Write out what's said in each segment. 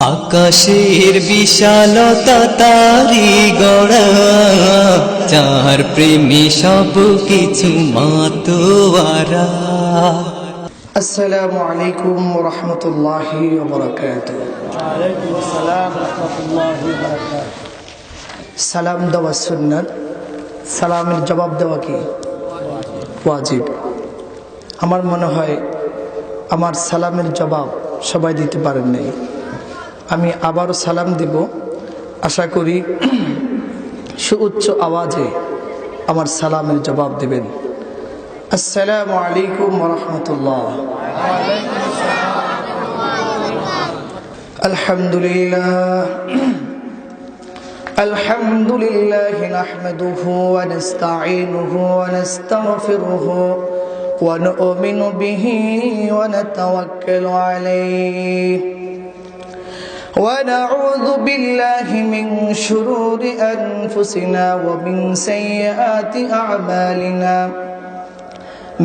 আকাশের বিশালতা তারি গড়া, যার প্রেমে সব কিছু মাতোয়ারা। আসসালামু আলাইকুম ওয়া রাহমাতুল্লাহি ওয়া বারাকাতুহু। ওয়ালাইকুম আসসালাম ওয়া রাহমাতুল্লাহি ওয়া বারাকাতুহু। সালাম দেওয়া সুন্নাত, সালামের জবাব দেওয়া কি ওয়াজিব। আমার মনে হয় আমার সালামের জবাব সবাই দিতে পারেন নাই। আমি আবারও সালাম দিব, আশা করি সুউচ্চ আওয়াজে আমার সালামের জবাব দেবেন। আসসালামু আলাইকুম ওয়া রাহমাতুল্লাহ। আলহামদুলিল্লাহ আলহামদুলিল্লাহি নাহমাদুহু ওয়া নাস্তাঈনুহু ওয়া নাস্তাগফিরুহু ওয়া নু'মিনু বিহি ওয়া নাতাওয়াক্কালু আলাইহি ওয়া নাউযু বিল্লাহি মিন শুরুরি আনফুসিনা ওয়া মিন সাইয়্যাতি আ'মালিনা।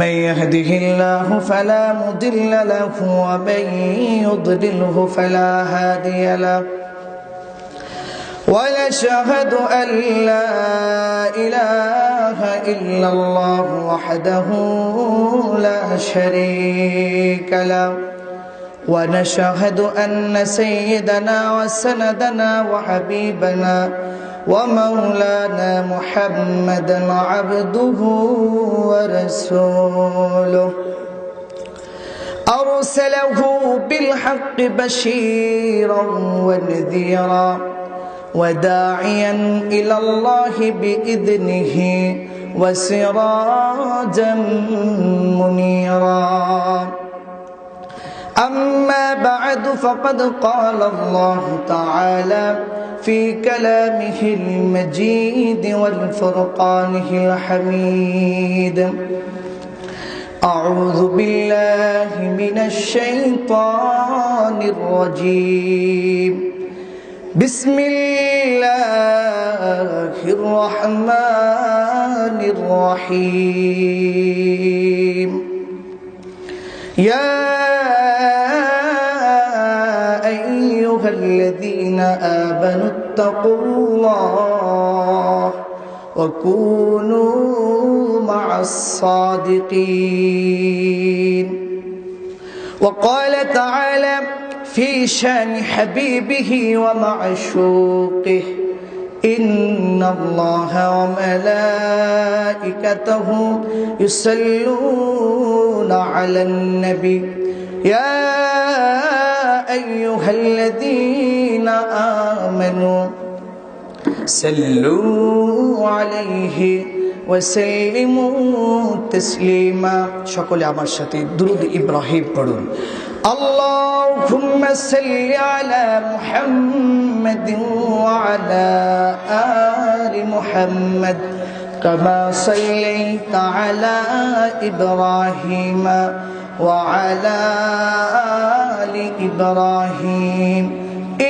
من يهده الله فلا مضل له ومن يضلله فلا هادي له ونشهد أن لا إله إلا الله وحده لا شريك له ونشهد أن سيدنا وسندنا وحبيبنا ومولانا محمدا عبده ورسوله أرسله بالحق بشيرا ونذيرا وداعيا إلى الله بإذنه وسراجا منيرا. أما بعد فقد قال الله تعالى في كلامه المجيد والفرقانه الحميد: أعوذ بالله من الشيطان الرجيم. بسم الله الرحمن الرحيم. يا أيها الذين آمنوا اتقوا الله وكونوا مع الصادقين. وقال تعالى في شان حبيبه ومعشوقه: إن الله وملائكته يصلون على النبي يا أيها الذين آمنوا صلوا عليه وسلموا تسليما. সকলে আমার সাথে দুরূদ ইব্রাহিম পড়ুন। اللهم صل على محمد وعلى آل محمد كما صليت على إبراهيم وعلى آل إبراهيم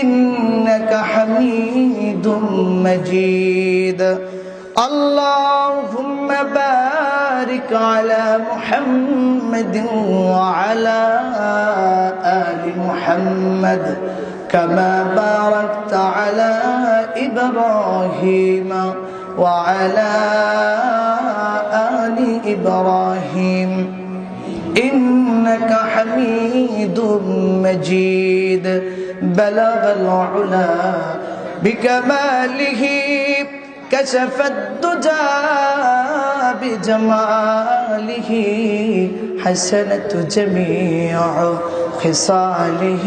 إنك حميد مجيد. اللهم بارك على محمد وعلى آل محمد كما باركت على إبراهيم وعلى آل إبراهيم إنك حميد مجيد. بلغ العلا بكماله كشف الدجى بجماله حسنت جميع خصاله.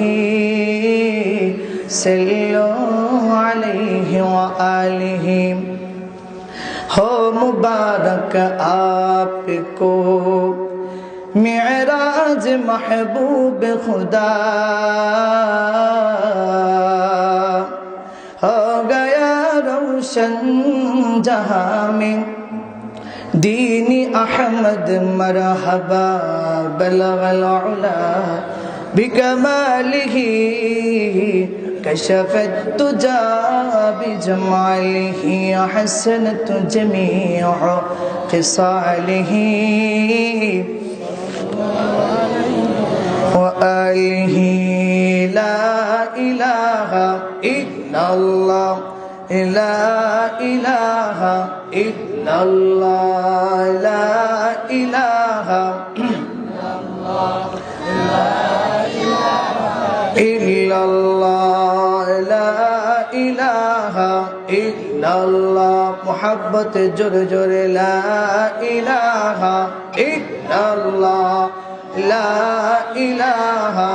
صلوا عليه وآله. हो मुबारक आपको मिअराज महबूब खुदा, हो गया रोशन जहां में दीनी अहमद मरहबा. बलगल उला बिकमालिही कशफत तुजा बिजमालिही हसनत जमीअ खिसालिही व आलिही ला ইলাহা ইল্লাল্লাহ লা ইলাহা ইল্লাল্লাহ লা ইলাহা ইল্লাল্লাহ লা ইলাহা ইল্লাল্লাহ মোহাব্বত জোরে জোরে লা ইলাহা ইল্লাল্লাহ লা ইলাহা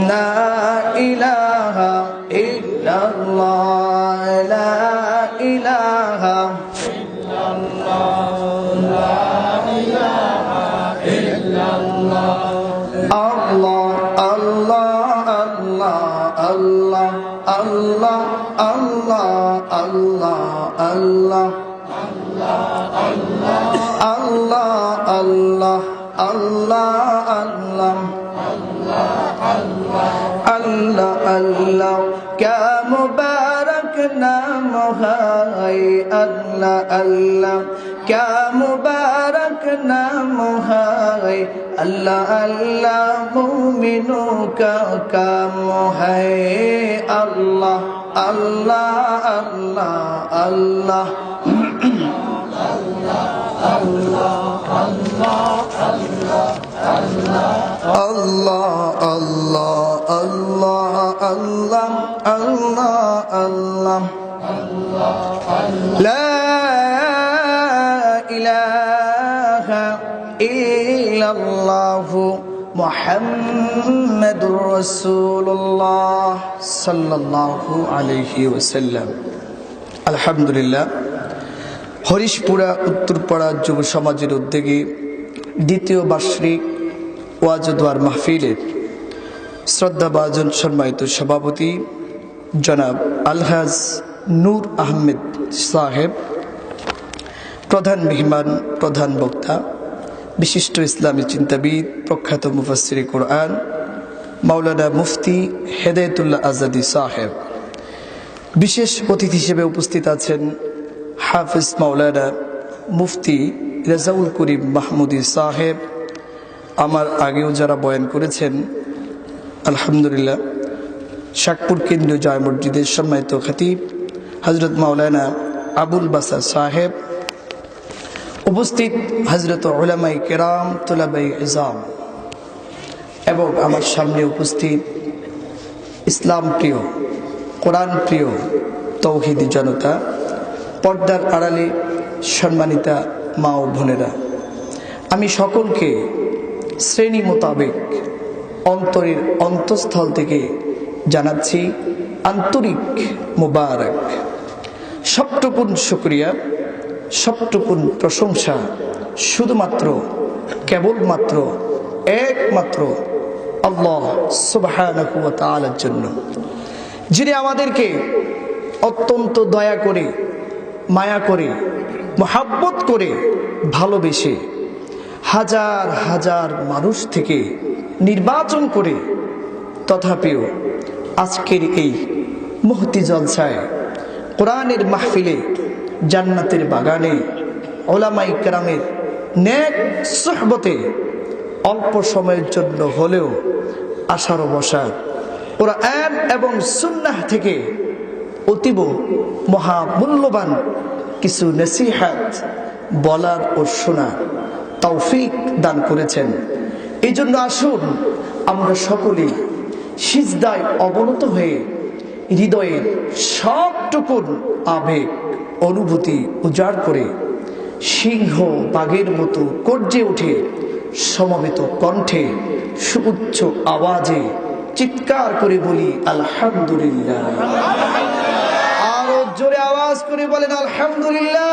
লা ইলাহা ইল্লাল্লাহ লা ইলাহা আল্লাহ আল্লাহ আল্লাহ আল্লাহ আল্লাহ আল্লাহ আল্লাহ আল্লাহ আল্লাহ আল্লাহ আল্লাহ আল্লাহ क्या मुबारक नाम है अल्लाह अल्लाह क्या मुबारक नाम है अल्लाह अल्लाह मुमिनों का काम है अल्लाह अल्लाह अल्लाह अल्लाह Allah Allah Allah Allah Allah Allah La ilaha illallah Muhammadur Rasulullah sallallahu alayhi wa sallam Alhamdulillah হরিশপুরা Uttarpara যুব সমাজের উদ্যোগে দ্বিতীয় বার্ষিক ওয়াজ ও দোয়ার মাহফিলের শ্রদ্ধাভাজন সম্মানিত সভাপতি জনাব আলহাজ নূর আহমেদ সাহেব, প্রধান মেহমান, প্রধান বক্তা, বিশিষ্ট ইসলামী চিন্তাবিদ, প্রখ্যাত মুফাসসিরে কোরআন মাওলানা মুফতি হেদায়েতুল্লাহ আজাদী সাহেব, বিশেষ অতিথি হিসেবে উপস্থিত আছেন হাফিজ মাওলানা মুফতি রেজাউল করিম মাহমুদী সাহেব, আমার আগেও যারা বয়ান করেছেন আলহামদুলিল্লাহ, শাকপুর কেন্দ্রীয় জামে মসজিদের সম্মানিত খতিব হযরত মাওলানা আবুল বাসার সাহেব, উপস্থিত হযরত উলামায়ে কেরাম, তুলাবায়ে ইজাম এবং আমার সামনে উপস্থিত ইসলাম প্রিয়, কোরআন প্রিয় তৌহিদি জনতা, পর্দার আড়ালে সম্মানিতা মা ও বোনেরা, আমি সকলকে শ্রেণী মোতাবেক অন্তরের অন্তঃস্থল থেকে জানাচ্ছি আন্তরিক মুবারক। সবটুকুন শুকরিয়া, সবটুকুন প্রশংসা শুধুমাত্র কেবলমাত্র একমাত্র আল্লাহ সুবহানাহু ওয়া তাআলার জন্য, যিনি আমাদেরকে অত্যন্ত দয়া করে, মায়া করে, মহাব্বত করে, ভালোবেসে হাজার হাজার মানুষ থেকে নির্বাচন করে তথাপিও আজকের এই মুহতি জলসায়, কোরআনের মাহফিলে, জান্নাতের বাগানে, উলামায়ে কেরামের নেক সুহবতে অল্প সময়ের জন্য হলেও আশার বসার কোরআন এবং সুন্নাহ থেকে অতীব মহামূল্যবান কিছু নসিহত বলার ও শোনার তৌফিক দান করেছেন। এই জন্য আসুন আমরা সকলেই সিজদায় অবনত হয়ে হৃদয়ের সবটুকুন আবেগ অনুভূতি উজাড় করে সিংহ বাঘের মতো গর্জে উঠে সমবেত কণ্ঠে সুউচ্চ আওয়াজে চিৎকার করে বলি আলহামদুলিল্লাহ। আরো জোরে আওয়াজ করে বলেন আলহামদুলিল্লাহ।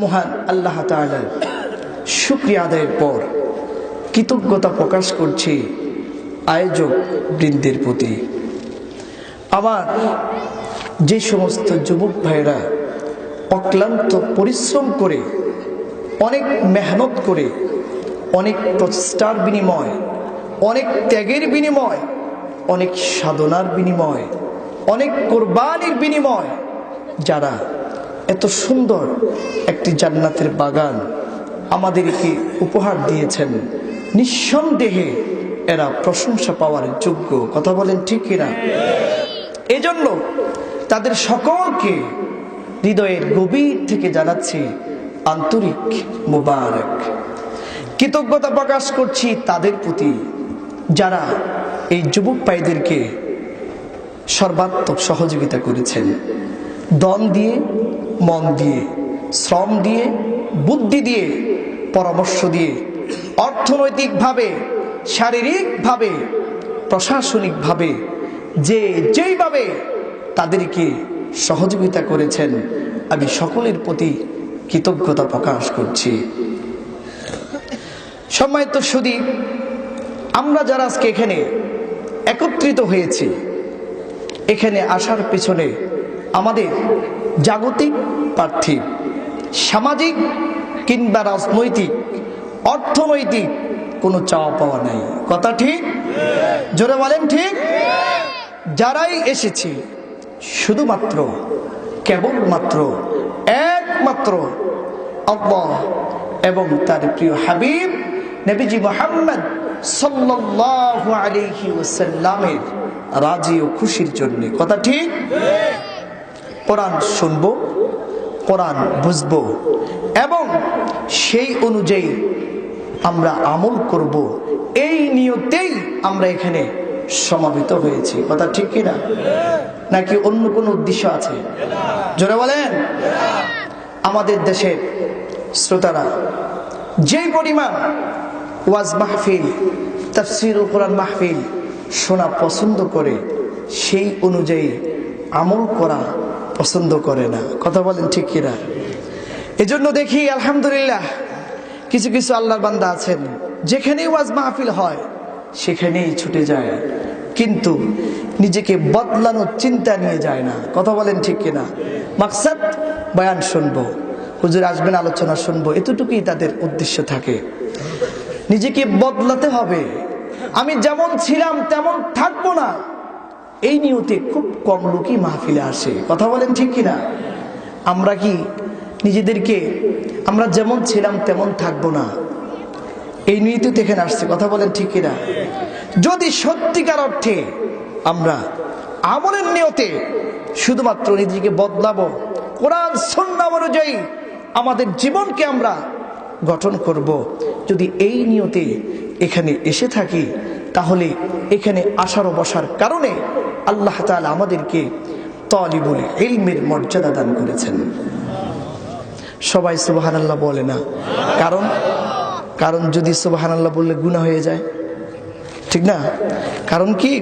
মহান আল্লাহ তাআলার শুকরিয়া আদায়ের পর কৃতজ্ঞতা প্রকাশ করছি আয়োজক বৃন্দের প্রতি। আমার যে সমস্ত যুবক ভাইরা অক্লান্ত পরিশ্রম করে, অনেক মেহনত করে, অনেক প্রচেষ্টার বিনিময়, অনেক ত্যাগের বিনিময়, অনেক সাধনার বিনিময়, অনেক কোরবানির বিনিময় যারা এত সুন্দর একটি জান্নাতের বাগান আমাদেরকে উপহার দিয়েছেন, নিঃসন্দেহে এরা প্রশংসা পাওয়ার যোগ্য। কথা বলেন ঠিক কিনা? এজন্য তাদের সকলকে হৃদয়ের গভীর থেকে জানাচ্ছি আন্তরিক মুবারক। কৃতজ্ঞতা প্রকাশ করছি তাদের প্রতি যারা এই যুবক ভাইদেরকে সর্বাত্মক সহযোগিতা করেছেন, দম দিয়ে, মন দিয়ে, শ্রম দিয়ে, বুদ্ধি দিয়ে, পরামর্শ দিয়ে, অর্থনৈতিকভাবে, শারীরিকভাবে, প্রশাসনিকভাবে, যেইভাবে তাদেরকে সহযোগিতা করেছেন, আমি সকলের প্রতি কৃতজ্ঞতা প্রকাশ করছি। সম্মানিত সুধী, আমরা যারা আজকে এখানে একত্রিত হয়েছি, এখানে আসার পিছনে আমাদের জাগতিক, পার্থিব, সামাজিক কিংবা রাজনৈতিক, অর্থনৈতিক কোনো চাওয়া পাওয়া নাই। কথা ঠিক? জোরে বলেন ঠিক? যারাই এসেছি শুধুমাত্র, কেবলমাত্র, একমাত্র আল্লাহ এবং তার প্রিয় হাবিব নবীজি মুহাম্মদ সাল্লাল্লাহু আলাইহি ওয়াসাল্লামের রাজি ও খুশির জন্য। কথা ঠিক? কোরআন শুনবো, কোরআন বুঝবো এবং সেই অনুযায়ী আমরা আমল করব, এই নিয়তেই আমরা এখানে সমাবেত হয়েছি। কথা ঠিক কিনা? নাকি অন্য কোনো উদ্দেশ্য আছে? জোরে বলেন। আমাদের দেশের শ্রোতারা যেই পরিমাণ ওয়াজ মাহফিল, তাফসীরুল কোরআন মাহফিল শোনা পছন্দ করে, সেই অনুযায়ী আমল করা পছন্দ করে না। কথা বলেন ঠিক কিনা? এজন্য দেখি আলহামদুলিল্লাহ কিছু কিছু আল্লাহর বান্দা আছেন, যেখানেই ওয়াজ মাহফিল হয় সেখানেই ছুটে যায়, কিন্তু নিজেকে বদলানোর চিন্তা নিয়ে যায় না। কথা বলেন ঠিক কিনা? মাকসাদ বয়ান শুনবো, হুজুর আসবেন, আলোচনা শুনবো, এতটুকুই তাদের উদ্দেশ্য থাকে। নিজেকে বদলাতে হবে, আমি যেমন ছিলাম তেমন থাকবো না, এই নিয়তে খুব কম লোকই মাহফিলে আসে। কথা বলেন ঠিক কিনা? আমরা কি নিজেদেরকে আমরা যেমন ছিলাম তেমন থাকবো না, এই নিয়তে এখানে আসছে? কথা বলেন ঠিক কিনা? যদি সত্যিকার অর্থে আমরা আমলের নিয়তে শুধুমাত্র নিজেকে বদলাবো, কোরআন সুন্নাহ অনুযায়ী আমাদের জীবনকে আমরা গঠন করব, যদি এই নিয়তে এখানে এসে থাকি, তাহলে এখানে আসার ও বসার কারণে আল্লাহ তাআলা আমাদেরকে তালিবুল ইলমের মর্যাদা দান করেছেন। সবাই সুবহানাল্লাহ বলে না, কারণ যদি সুবহানাল্লাহ বললে গুনাহ হয়ে যায়, ঠিক না? কারণ কি?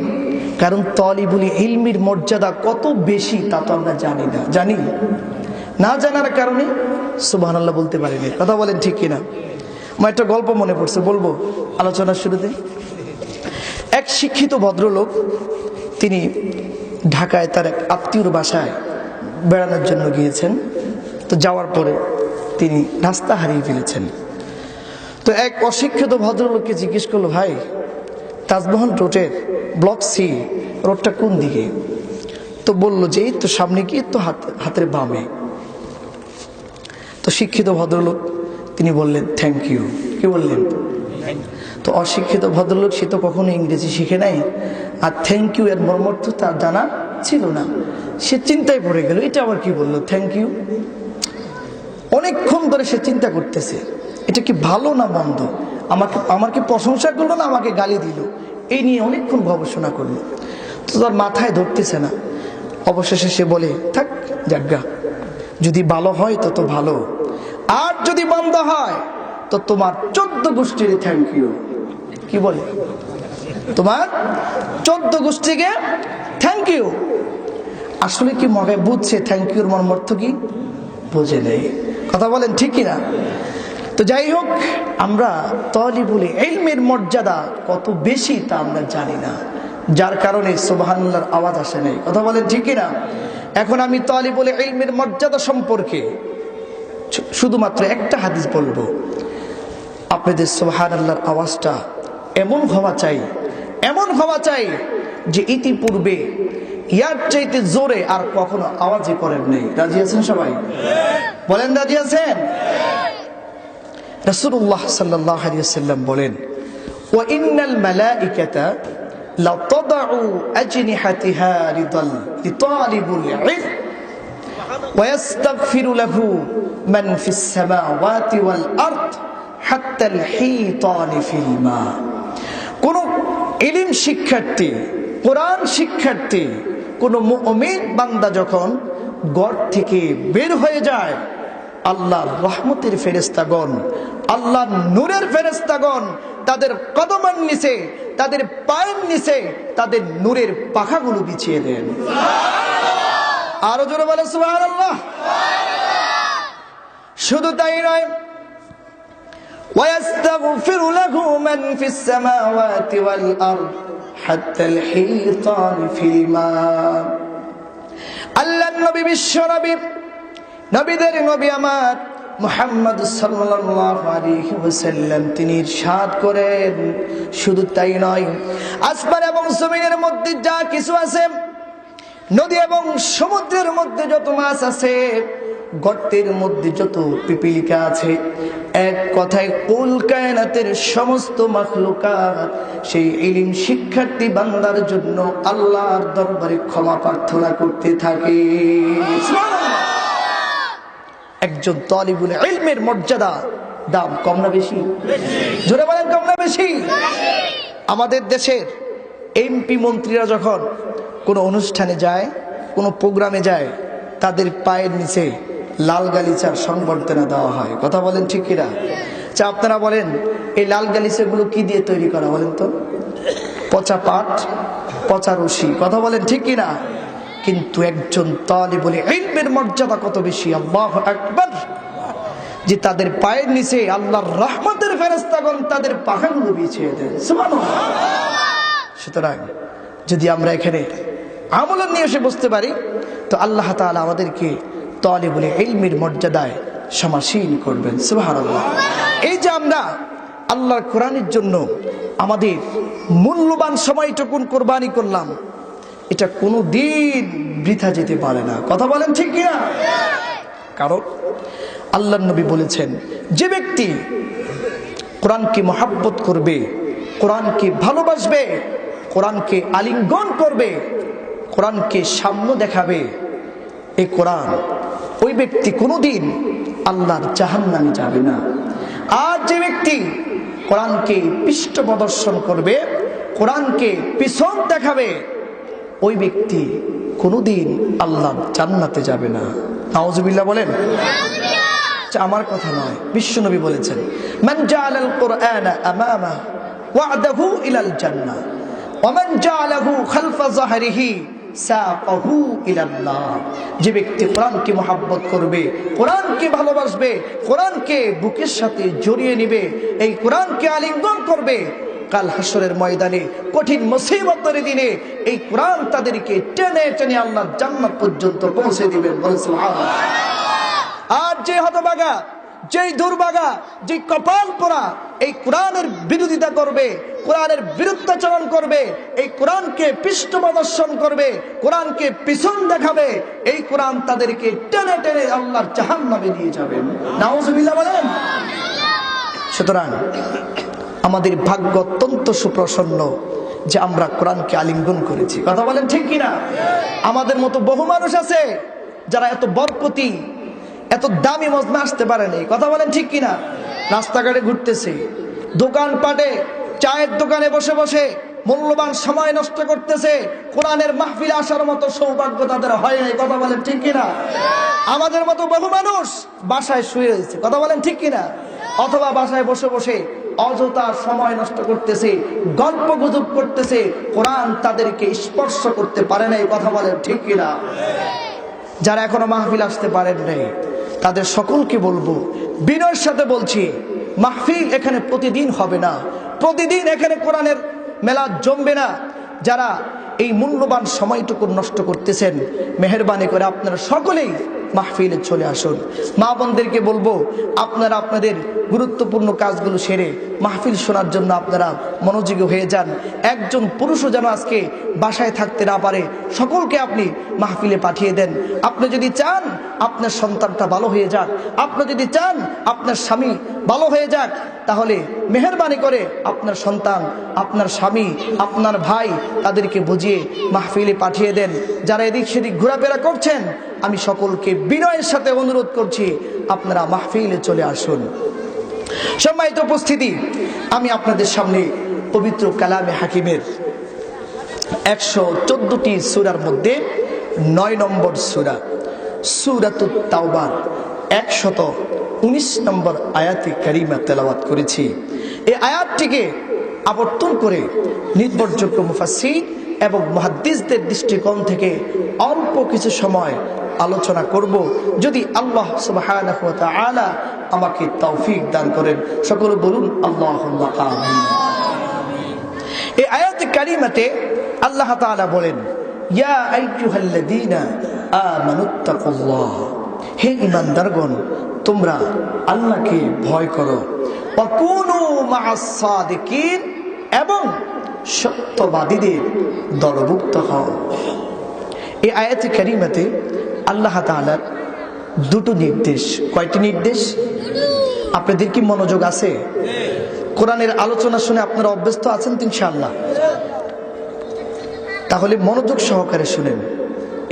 কারণ তালিবুল ইলমের মর্যাদা কত বেশি তা তো আমরা জানি না। জানি না, জানার কারণে সুবহানাল্লাহ বলতে পারিনি। কথা বলেন ঠিক কিনা? আমার একটা গল্প মনে পড়ছে, বলবো আলোচনার শুরুতে। এক শিক্ষিত ভদ্রলোক, তিনি ঢাকায় তার এক আত্মীয়র বাসায় বেড়ানোর জন্য গিয়েছেন। তো যাওয়ার পরে তিনি রাস্তা হারিয়ে ফেলেছেন। তো এক অশিক্ষিত ভদ্রলোককে জিজ্ঞেস করলো, ভাই, তাজমহল রোডের ব্লক সি রোডটা কোন দিকে? তো বললো যে এই তো সামনে গিয়ে তো হাতের বামে। তো শিক্ষিত ভদ্রলোক তিনি বললেন থ্যাংক ইউ। কি বললেন? তো অশিক্ষিত ভদ্রলোক, সে তো কখনো ইংরেজি শিখে নাই, আর থ্যাংক ইউ এর মর্মার্থ তার জানা ছিল না। সে চিন্তায় পড়ে গেল, এটা আবার কি বললো থ্যাংক ইউ। অনেকক্ষণ ধরে সে চিন্তা করতেছে, এটা কি ভালো না মন্দ, আমার কি প্রশংসা করলো না আমাকে গালি দিল, এই নিয়ে অনেকক্ষণ গবেষণা করলো। তো তার মাথায় ধরতেছে না। অবশেষে সে বলে, থাক যাজ্ঞা, যদি ভালো হয় তত ভালো, আর যদি মন্দ হয় তো তোমার 14 গোষ্ঠীর থ্যাংক ইউ। কি বলে? তোমার 14 গোষ্ঠীকে থ্যাংক ইউ। আসলে কি মনে বুঝছে থ্যাংক ইউর মর্মার্থ কি? বুঝে নেই। কথা বলেন ঠিক কিনা? তো যাই হোক, আমরা তালিবুল ইলমের মর্যাদা কত বেশি তা আমরা জানি না, যার কারণে সুবহানাল্লাহর আওয়াজ আসে নাই। কথা বলেন ঠিক কিনা? এখন আমি তালিবুল ইলমের মর্যাদা সম্পর্কে শুধুমাত্র একটা হাদিস বলবো। আপনাদের সুবহানাল্লাহর আওয়াজটা এমন হওয়া চাই যে ইতিপূর্বে ইয়ার চাইতে জোরে আর কখনো আওয়াজই করেন নাই। রাজি আছেন সবাই? বলেন রাজি আছেন? রাসূলুল্লাহ সাল্লাল্লাহু আলাইহি ওয়াসাল্লাম বলেন, ওয়াইন্নাল মালাইকাতা লাতাদউ আজনিহাতিহা রিদাল লিতালিবুল ইলম ওয়াস্তাগফিরু লাহু মান ফিস সামাওয়াতি ওয়াল আরদ হাত্তাল হিতানি ফিল মা। কোন ইলম শিক্ষার্থী, কোরআন শিক্ষার্থী, কোন মুমিন বান্দা যখন ঘর থেকে বের হয়ে যায়, আল্লাহর রহমতের ফেরেশতাগণ, আল্লাহর নূরের ফেরেশতাগণ তাদের কদমের নিচে, তাদের পায়ের নিচে তাদের নূরের পাখাগুলো বিছিয়ে দেন। আরো জোরে বলে সুবহানাল্লাহ। শুধু তাই নয়, ويستغفر له من في السماوات والأرض حتى الحيطان في الماء। আল্লাহ নবী, বিশ্ব নবী, নবীদের নবী আমার মুহাম্মদ সাল্লাল্লাহু আলাইহি ওয়াসাল্লাম তিনি ইরশাদ করেন, শুধু তাই নয়, আসমান এবং জমিনের মধ্যে যা কিছু আছে, নদী এবং সমুদ্রের মধ্যে যত মাছ আছে, গর্তের মধ্যে যত পিপীলিকা আছে, এক কথায় কুল কায়নাতের সমস্ত মাখলুকাত সেই ইলম শিক্ষার্থী বান্দার জন্য আল্লাহর দরবারে ক্ষমা প্রার্থনা করতে থাকে। একজন তালিবুল ইলমের মর্যাদা, দাম কম না বেশি? জোরে বলেন, কম না বেশি? আমাদের দেশের এমপি মন্ত্রীরা যখন কোনো অনুষ্ঠানে যায়, কোনো প্রোগ্রামে যায়, তাদের পায়ের নিচে লাল গালিচার সংবর্ধনা দেওয়া হয়। কথা বলেন ঠিক কিনা? আচ্ছা, আপনারা বলেন এই লাল গালিচাগুলো কি দিয়ে তৈরি করা, বলেন তো? পচা পাট, পচা রশি। কথা বলেন ঠিক কিনা? কিন্তু একজন তালিবুল ইলমের মর্যাদা কত বেশি! আল্লাহু আকবার! যে তাদের পায়ের নিচে আল্লাহর রহমতের ফেরেশতাগণ তাদের পাখাগুলো বিছিয়ে দেন। সুবহানাল্লাহ। সুতরাং যদি আমরা এখানে আমল নিয়ে এসে বসতে পারি, তো আল্লাহ তাআলা আমাদেরকে তালিবুল ইলমের মর্যাদায় সমাসীন করবেন। সুবহানাল্লাহ। এই যে আমরা আল্লাহর কোরআনের জন্য আমাদের মূল্যবান সময়টুকুন কোরবানি করলাম, এটা কোনো দিন বৃথা যেতে পারে না। কথা বলেন ঠিক কিনা? কারণ আল্লাহর নবী বলেছেন, যে ব্যক্তি কোরআনকে মহব্বত করবে, কোরআনকে ভালোবাসবে, কোরআনকে আলিঙ্গন করবে, কোরআনকে সামনে দেখাবে, এই কোরআন, ওই ব্যক্তি কোনোদিন আল্লাহর জাহান্নামে যাবে না। আর যে ব্যক্তি কোরআনকে পৃষ্ঠ প্রদর্শন করবে, কোরআনকে পিছন দেখাবে, ওই ব্যক্তি কোনোদিন আল্লাহর জান্নাতে যাবে না। নাউজুবিল্লাহ বলেন। আমার কথা নয়, বিশ্বনবী বলেছেন, মান জাআলাল কুরআনা আমামা ওয়া'দাহু ইলাল জান্নাহ ওয়া মান জাআলাহু খালফা যাহরিহি সাকাহু ইলাল্লাহ। যে ব্যক্তি কোরআনকে মহব্বত করবে, কোরআনকে ভালোবাসবে, কোরআনকে বুকের সাথে জড়িয়ে নেবে, এই কোরআনকে আলিঙ্গন করবে, কাল হাসরের ময়দানে কঠিন মুসিবতের দিনে এই কোরআন তাদেরকে টেনে টেনে আল্লাহর জান্নাত পর্যন্ত পৌঁছে দিবেন। বলেন সুবহানাল্লাহ। আর যে হতভাগা, যেই দুর্ভাগা, যে কপাল পোড়া এই কোরআনের বিরোধিতা করবে, কোরআনের বিরুদ্ধাচরণ করবে, এই কোরআনকে পৃষ্ঠ প্রদর্শন করবে, কোরআনকে পিছন দেখাবে, এই কোরআন তাদেরকে টেনে টেনে আল্লাহর জাহান্নামে নিয়ে যাবে। নাউজুবিল্লাহ বলেন। সুতরাং আমাদের ভাগ্য অত্যন্ত সুপ্রসন্ন যে আমরা কোরআনকে আলিঙ্গন করেছি। কথা বলেন ঠিক কিনা? আমাদের মতো বহু মানুষ আছে যারা এত বরকতি, এত দামি মজমা আসতে পারেনি। কথা বলেন ঠিক কিনা? রাস্তাঘাটে ঘুরতেছে, দোকানপাটে, চায়ের দোকানে বসে বসে মূল্যবান সময় নষ্ট করতেছে, কোরআনের মাহফিলে আসার মতো সৌভাগ্য তাদের হয় নাই। কথা বলেন ঠিক কিনা? আমাদের মতো বহু মানুষ বাসায় শুয়ে রয়েছে। কথা বলেন ঠিক কিনা? অথবা বাসায় বসে বসে অযথা সময় নষ্ট করতেছে, গল্প গুজব করতেছে, কোরআন তাদেরকে স্পর্শ করতে পারে নাই। কথা বলেন ঠিক কিনা? যারা এখনো মাহফিল আসতে পারেন নাই, তাদের সকলকে বলবো, বিনয়ের সাথে বলছি, মাহফিল এখানে প্রতিদিন হবে না, প্রতিদিন এখানে কোরআনের মেলা জমবে না। যারা এই মূল্যবান সময়টুকু নষ্ট করতেছেন, মেহেরবানি করে আপনারা সকলেই মাহফিলে চলে আসুন। মা বোনদেরকে বলবো, আপনারা আপনাদের গুরুত্বপূর্ণ কাজগুলো সেরে মাহফিল শোনার জন্য আপনারা মনোযোগী হয়ে যান। একজন পুরুষও যেন আজকে বাসায় থাকতে না পারে, সকলকে আপনি মাহফিলে পাঠিয়ে দেন। আপনি যদি চান আপনার সন্তানটা ভালো হয়ে যাক, আপনি যদি চান আপনার স্বামী ভালো হয়ে যাক, তাহলে মেহেরবানি করে আপনার সন্তান, আপনার স্বামী, আপনার ভাই তাদেরকে বুঝিয়ে মাহফিলে পাঠিয়ে দেন। যারা এদিক সেদিক ঘোরাফেরা করছেন, আমি সকলকে বিনয়ের সাথে অনুরোধ করছি আপনারা মাহফিলে চলে আসুন। সম্মানিত উপস্থিতি, আমি আপনাদের সামনে পবিত্র কালামে হাকিমের 114টি সূরার মধ্যে 9 নম্বর সূরা সূরাতুত তাওবার 119 নম্বর আয়াতে কারিমা তেলাওয়াত করেছি। এই আয়াতটিকে আবর্তন করে নির্ভরযোগ্য মুফাসসির এবং মুহাদ্দিসদের দৃষ্টিকোণ থেকে অল্প কিছু সময় আলোচনা করব, যদি আল্লাহ সুবহানাহু ওয়া তাআলা আমাকে তৌফিক দান করেন। সকলে বলুন আল্লাহুম্মা আমিন। এই আয়াতে কারিমাতে আল্লাহ তাআলা বলেন, ইয়া আইয়ুহাল্লাযীনা আমানুত্তাকুল্লাহ, হে ঈমানদারগণ তোমরা আল্লাহকে ভয় করো, ওয়া কুনু মা'আস সাদিকিন, এবং সত্যবাদীদের দলভুক্ত হও। এই আয়াতে কারিমাতে আল্লাহ তাআলার দুটো নির্দেশ। কয়টি নির্দেশ? আপনাদের কি মনোযোগ আছে? কোরআনের আলোচনা শুনে আপনারা অভ্যস্ত আছেন তো ইনশাআল্লাহ? তাহলে মনোযোগ সহকারে শুনেন,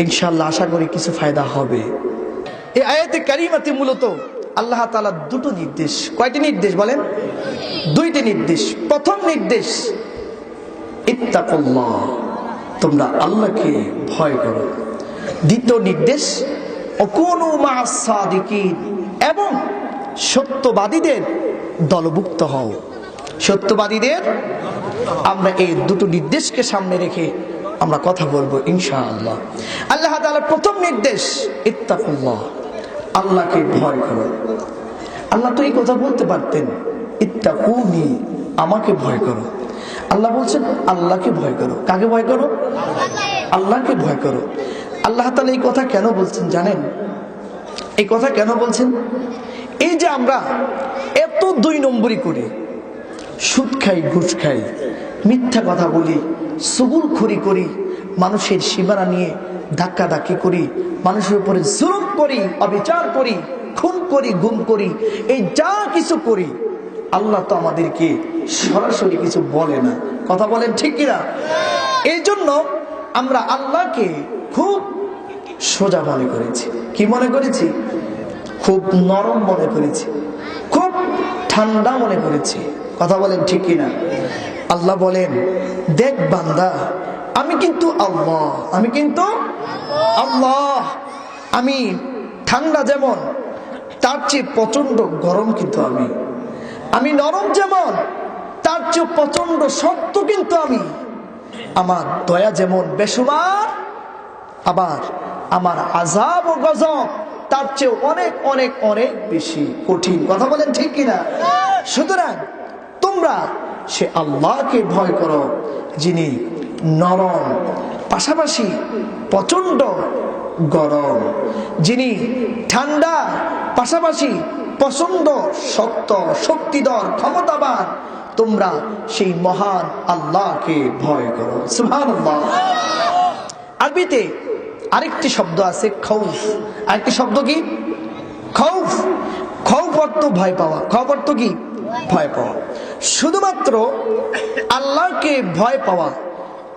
ইনশাআল্লাহ আশা করি কিছু ফায়দা হবে। এই আয়াতে কারিমাতে মূলত আল্লাহ তাআলার দুটো নির্দেশ। কয়টি নির্দেশ বলেন? দুইটি নির্দেশ। প্রথম নির্দেশ ইত্তাকুল্লাহ, তোমরা আল্লাহকে ভয় করো। দ্বিতীয় নির্দেশ ওয়াকুনু মা'আস সাদিকিন, এবং সত্যবাদীদের দলভুক্ত হও। সত্যবাদীদের, আমরা এই দুটো নির্দেশকে সামনে রেখে আমরা কথা বলবো ইনশাআল্লাহ। আল্লাহ তাআলার প্রথম নির্দেশ ইত্তাকুল্লাহ, আল্লাহকে ভয় করো। আল্লাহ তো এই কথা বলতে পারতেন, ইত্তাকুনি, আমাকে ভয় করো। আল্লাহ বলছেন আল্লাহকে ভয় করো। কাকে ভয় করো? আল্লাহকে ভয় করো। আল্লাহ তাআলা এই কথা কেন বলছেন জানেন? এই কথা কেন বলছেন? এই যে আমরা এত 2 নম্বরই করি, সুদ খাই, ঘুষ খাই, মিথ্যা কথা বলি, চুগলখড়ি করি, মানুষের সীমানা নিয়ে ধাক্কাধাক্কি করি, মানুষের উপরে জুলুম করি, অবিচার করি, খুন করি, গুম করি, এই যা কিছু করি, আল্লাহ তো আমাদেরকে সরাসরি কিছু বলে না। কথা বলেন ঠিক কিনা? এই জন্য আমরা আল্লাহকে খুব সোজা মনে করেছি। কি মনে করেছি? খুব নরম মনে করেছি, খুব ঠান্ডা মনে করেছি। কথা বলেন ঠিক কিনা? আল্লাহ বলেন, দেখ বান্দা, আমি কিন্তু আল্লাহ, আমি কিন্তু আল্লাহ, আমি ঠান্ডা যেমন তার চেয়ে প্রচন্ড গরম কিন্তু আমি নরম যেমন তার চেয়ে প্রচন্ড শক্ত কিন্তু আমার দয়া যেমন বেসুমার, আবার আমার আযাব ও গজব তার চেয়ে অনেক অনেক অনেক বেশি কঠিন। কথা বলেন ঠিক কিনা? সুতরাং তোমরা সে আল্লাহকে ভয় করো, যিনি নরম পাশাপাশি প্রচন্ড গরম, যিনি ঠান্ডা পাশাপাশি প্রচন্ড শক্ত, শক্তিধর, ক্ষমতাবান। তোমরা সেই মহান আল্লাহকে ভয় করো। সুবহানাল্লাহ। আরবিতে আরেকটি শব্দ আছে খৌফ। আরেকটি শব্দ কি? খৌফ। খৌফ অর্থ ভয় পাওয়া। খৌফ অর্থ কি? ভয় পাওয়া। শুধুমাত্র আল্লাহকে ভয় পাওয়া,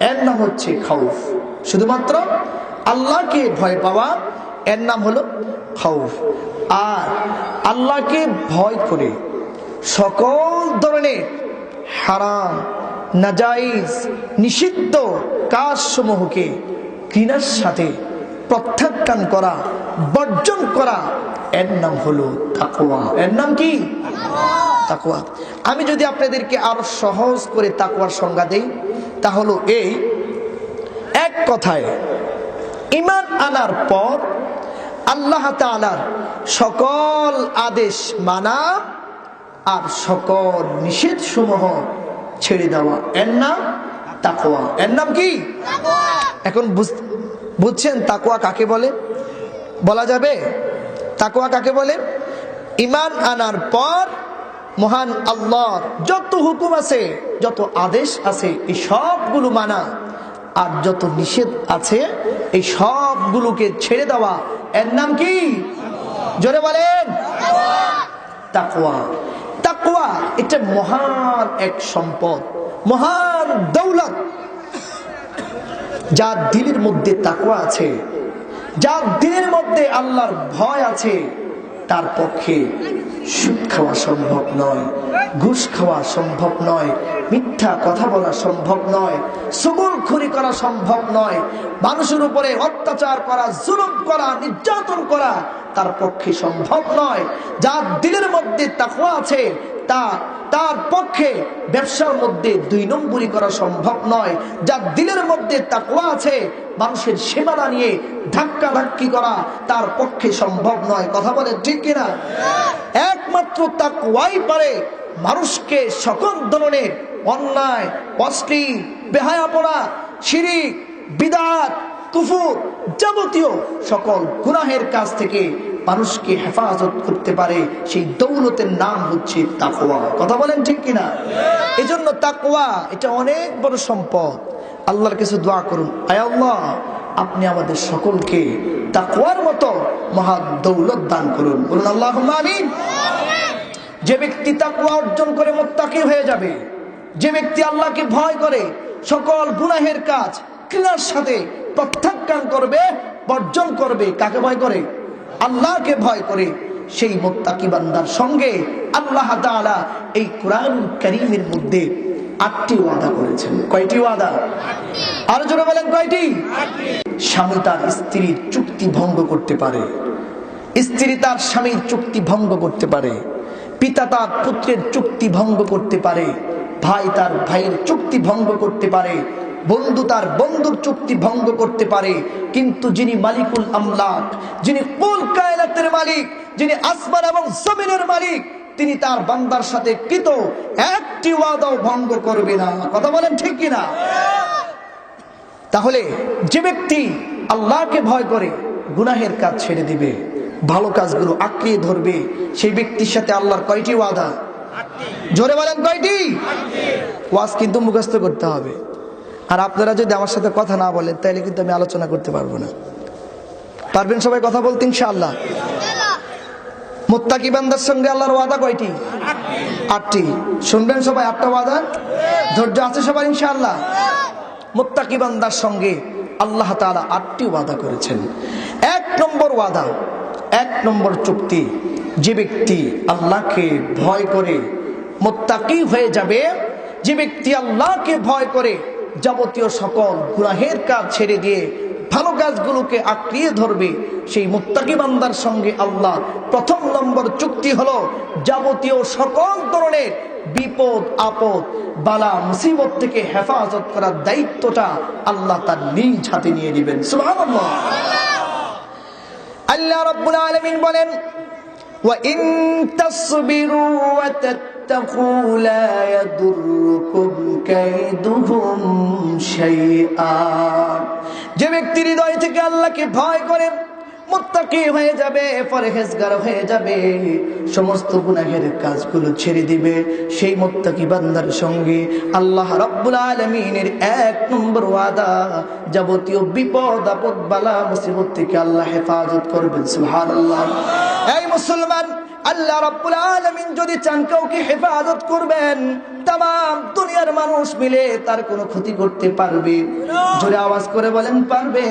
এর নাম হচ্ছে খৌফ। শুধুমাত্র আল্লাহকে ভয় পাওয়া, এর নাম হলো খৌফ। আর আল্লাহকে ভয় করে সকল ধরনের হারাম, নাজাইজ, নিষিদ্ধ কাজসমূহকে ঘৃণার সাথে প্রত্যাখ্যান করা, বর্জন করা, এর নাম হলো তাকওয়া। এর নাম কি? তাকওয়া। আমি যদি আপনাদেরকে আরো সহজ করে তাকওয়ার সংজ্ঞা দেই, তা হলো এই এক কথায়, ঈমান আনার পর আল্লাহ তাআলার সকল আদেশ মানা আর সকল নিষেধ সমূহ ছেড়ে দেওয়া, এর নাম তাকওয়া। এর নাম কি? এখন বুঝছেন তাকওয়া কাকে বলে? বলা যাবে তাকওয়া কাকে বলে? ঈমান আনার পর মহান আল্লাহর যত হুকুম আছে, যত আদেশ আছে, এই সবগুলো মানা, আর যত নিষেধ আছে এই সবগুলোকে ছেড়ে দেওয়া, এর নাম কি? জোরে বলেন তাকওয়া। তাকওয়া এটা মহান এক সম্পদ, মহান দৌলত। যার দিলের মধ্যে তাকওয়া আছে, যার দিলের মধ্যে আল্লাহর ভয় আছে, তার পক্ষে সুদ খাওয়া সম্ভব নয়, ঘুষ খাওয়া সম্ভব নয়, মিথ্যা কথা বলা সম্ভব নয়, সুগুলখুরি করা সম্ভব নয়, মানুষের উপরে অত্যাচার করা, জুলুম করা, নির্যাতন করা তার পক্ষে সম্ভব নয়। যার দিলের মধ্যে তাকওয়া আছে তার পক্ষে ব্যবসার মধ্যে 2 নম্বরি করা সম্ভব নয়। যার দিলের মধ্যে তাকওয়া আছে মানুষের সেবা নিয়ে ধাক্কা ধাক্কি করা তার পক্ষে সম্ভব নয়। কথা বলে ঠিক কিনা? একমাত্র তাকওয়াই পারে মানুষকে সকল ধরনের অন্যায়, অশ্লীল, বেহায়াপনা, শিরিক, বিদআত, কুফর, যাবতীয় সকল গুনাহের কাজ থেকে মানুষকে হেফাজত করতে পারে। সেই দৌলতের নাম হচ্ছে তাকওয়া। কথা বলেন ঠিক কিনা? এজন্য তাকওয়া এটা অনেক বড় সম্পদ। আল্লাহর কাছে দোয়া করুন, আয় আল্লাহ আপনি আমাদের সকলকে তাকওয়ার মতো মহা দৌলত দান করুন। বলুন আল্লাহুম্মা আমিন। যে ব্যক্তি তাকওয়া অর্জন করে মুত্তাকি হয়ে যাবে, যে ব্যক্তি আল্লাহকে ভয় করে সকল গুনাহের কাজ ঘৃণার সাথে প্রত্যাখ্যান করবে, বর্জন করবে, কাকে ভয় করে? আল্লাহকে ভয় করে, সেই মুত্তাকি বান্দার সঙ্গে আল্লাহ তাআলা এই কোরআন কারীমের মধ্যে 8টি ওয়াদা করেছেন। কয়টি ওয়াদা? আর জোরে বলেন কয়টি? স্বামী তার স্ত্রীর চুক্তি ভঙ্গ করতে পারে, স্ত্রী তার স্বামীর চুক্তি ভঙ্গ করতে পারে, পিতা তার পুত্রের চুক্তি ভঙ্গ করতে পারে, ভাই তার ভাইয়ের চুক্তি ভঙ্গ করতে পারে, বন্ধু তার বন্ধুর চুক্তি ভঙ্গ করতে পারে। কিন্তু যিনি মালিকুল আমলাক, যিনি কুল কায়নাতের মালিক, যিনি আসমান এবং জমিনের মালিক, তিনি তার বান্দার সাথে কৃত একটি ওয়াদাও ভঙ্গ করবে না। কথা বলেন ঠিক কিনা? তাহলে যে ব্যক্তি আল্লাহকে ভয় করে গুনাহের কাজ ছেড়ে দিবে, ভালো কাজগুলো আঁকড়িয়ে ধরবে, সেই ব্যক্তির সাথে আল্লাহর কয়টি ওয়াদা? জোরে বলেন কয়টি? ওয়াজ কিন্তু মুখস্থ করতে হবে। আর আপনারা যদি আমার সাথে কথা না বলেন তাহলে কিন্তু আমি আলোচনা করতে পারবো না। পারবেন সবাই কথা বলতে ইনশাআল্লাহ? মুত্তাকি বান্দার সঙ্গে আল্লাহর ওয়াদা কয়টি? 8টি। শুনবেন সবাই 8টা ওয়াদা। ধৈর্য আছে সবার ইনশাআল্লাহ? মুত্তাকি বান্দার সঙ্গে আল্লাহ তাআলা 8টি ওয়াদা করেছেন। 1 নম্বর ওয়াদা, 1 নম্বর চুক্তি, যে ব্যক্তি আল্লাহকে ভয় করে মুত্তাকি হয়ে যাবে, যে ব্যক্তি আল্লাহকে ভয় করে যাবতীয় সকল গুনাহের কাজ ছেড়ে দিয়ে ভালো কাজগুলোকে আঁকড়িয়ে ধরবে, সেই মুত্তাকি বান্দার সঙ্গে আল্লাহ 1 নম্বর চুক্তি হলো যাবতীয় সকল ধরনের বিপদ আপদ, বালা মুসিবত থেকে হেফাজত করার দায়িত্বটা আল্লাহ তার নিজ হাতে নিয়ে নেবেন। সুবহানাল্লাহ। আল্লাহ রাব্বুল আলামিন বলেন, ওয়া ইন তাসবিরু ওয়া তাত্তাকু লা ইয়াদুররুকুম কাইদুহুম শাইআ। যে ব্যক্তি হৃদয় থেকে আল্লাহকে ভয় করে মুত্তাকি হয়ে যাবে, পরহেজগার হয়ে যাবে, সমস্ত গুনাহের কাজগুলো ছেড়ে দিবে, সেই মুত্তাকি বান্দার সঙ্গে আল্লাহ রাব্বুল আলামিনের 1 নম্বর ওয়াদা, যাবতীয় বিপদ আপদ বালা মুসিবত থেকে আল্লাহ হেফাজত করবেন। সুবহানাল্লাহ। এই মুসলমান, আল্লাহ রাব্বুল আলামিন যদি চান কাউকে হেফাজত করবেন, তাম দুনিয়ার মানুষ মিলে তার কোনো ক্ষতি করতে পারবে? জোরে আওয়াজ করে বলেন পারবে?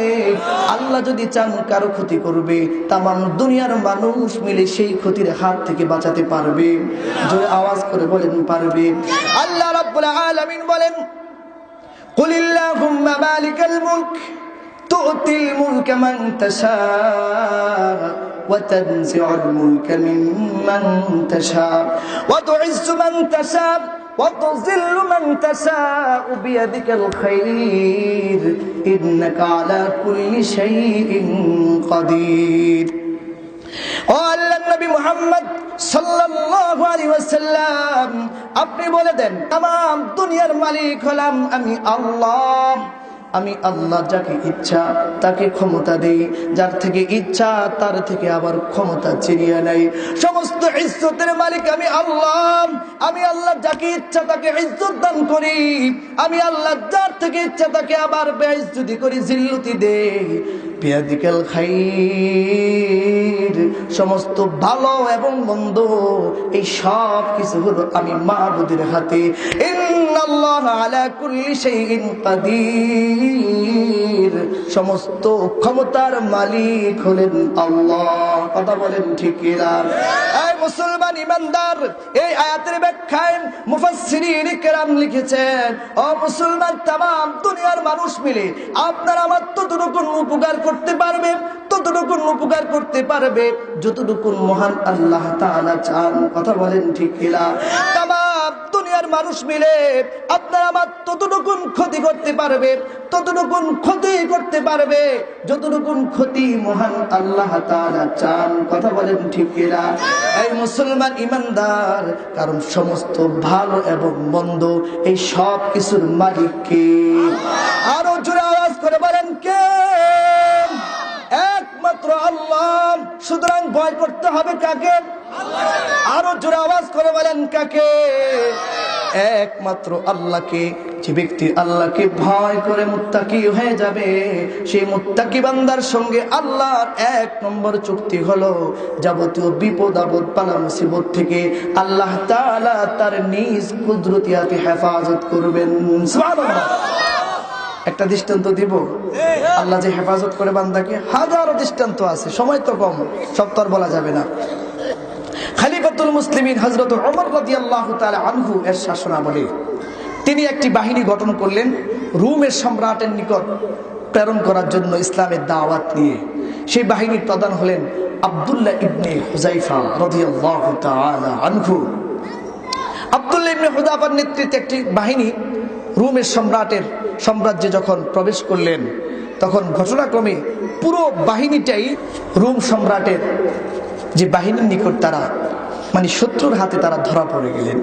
আল্লাহ যদি চান কারো ক্ষতি করবে, তাম দুনিয়ার মানুষ মিলে সেই ক্ষতির হাত থেকে বাঁচাতে পারবে? জোরে আওয়াজ করে বলেন পারবে? আল্লাহ রাব্বুল আলামিন বলেন, কুলিল্লাহুম্মা মালিকাল মুলক তু'তিল মুলকা মান তাশা وتنزع الملك ممن تشاء وتعز من تشاء وتذل من تشاء بيدك الخير إنك على كل شيء قدير। ও আল্লাহর নবী মুহাম্মদ সাল্লাল্লাহু আলাইহি ওয়াসাল্লাম, আপনি বলে দেন, तमाम দুনিয়ার মালিক হলাম আমি আল্লাহ। আমি আল্লাহ যাকে ইচ্ছা তাকে ক্ষমতা দেই, যার থেকে ইচ্ছা তার থেকে আবার ক্ষমতা ছিনিয়ে নেই। সমস্ত ইজ্জতের মালিক আমি আল্লাহ। আমি আল্লাহ যাকে ইচ্ছা তাকে ইজ্জত দান করি, আমি আল্লাহ যার থেকে ইচ্ছা তাকে আবার বেইজ্জতি করি, জিল্লতি দেই। বিয়াদিকাল খাইর, সমস্ত ভালো এবং মন্দ এই সব কিছু হলো আমি মাবুদের হাতে। ইন্নাল্লাহা আলা কুল্লি শাইইন কাদির, সমস্ত ক্ষমতার মালিক হলেন আল্লাহ। কথা বলেন ঠিক কিনা? এই মুসলমান ইমানদার, এই আয়াতের ব্যাখ্যায় মুফাসসিরিন কেরাম লিখেছেন, ও মুসলমান, তামাম দুনিয়ার মানুষ মিলে আপনার আমার ততটুকু উপকার করতে পারবে, ততটুকু উপকার করতে পারবে যতটুকু মহান আল্লাহ তাআলা চান। কথা বলেন ঠিক কিনা? তামাম দুনিয়ার মানুষ মিলে আপনার আমার ততটুকু ক্ষতি করতে পারবে, ততটুকু ক্ষতি করতে পারবে যতটুকু ক্ষতি মহান আল্লাহ তাআলা চান। কথা বলেন ঠিক কিনা? এই মুসলমান ইমানদার, কারণ সমস্ত ভালো এবং মন্দ এই সব কিছুর মালিক কে? আরো জোরে আওয়াজ করে বলেন কে? একমাত্র আল্লাহ। সুতরাং ভয় করতে হবে কাকে? আরো জোরে আওয়াজ করে বলেন কাকে? একমাত্র আল্লাহকে। যে ব্যক্তি আল্লাহকে ভয় করে মুত্তাকি হয়ে যাবে, সেই মুত্তাকি বান্দার সঙ্গে আল্লাহর ১ নম্বর চুক্তি হলো যাবতীয় বিপদ আপদ বালা মুসিবত থেকে আল্লাহ তাআলা তার নিজ কুদরতি হাতে হেফাজত করবেন। সুবহানাল্লাহ। একটা দৃষ্টান্ত দিব, আল্লাহ যে হেফাজত করে বান্দাকে, হাজারো দৃষ্টান্ত আছে, সময় তো কম, সব তো আর বলা যাবে না। খলিফাতুল মুসলিমিন হযরত ওমর রাদিয়াল্লাহু তাআলা আনহু এর শাসনামলে তিনি একটি বাহিনী গঠন করলেন রোমের সম্রাটের নিকট প্রেরণ করার জন্য ইসলামের দাওয়াত নিয়ে। সেই বাহিনীর প্রধান হলেন আব্দুল্লাহ ইবনে হুযায়ফা রাদিয়াল্লাহু তাআলা আনহু। আব্দুল্লাহ ইবনে হুযায়ফার নেতৃত্বে একটি বাহিনী রোমের সাম্রাজ্যে যখন প্রবেশ করলেন, তখন ঘটনাক্রমে পুরো বাহিনীটাই রোম সম্রাটের যে বাহিনীর নিকট তারা মানে শত্রুর হাতে তারা ধরা পড়ে গেলেন।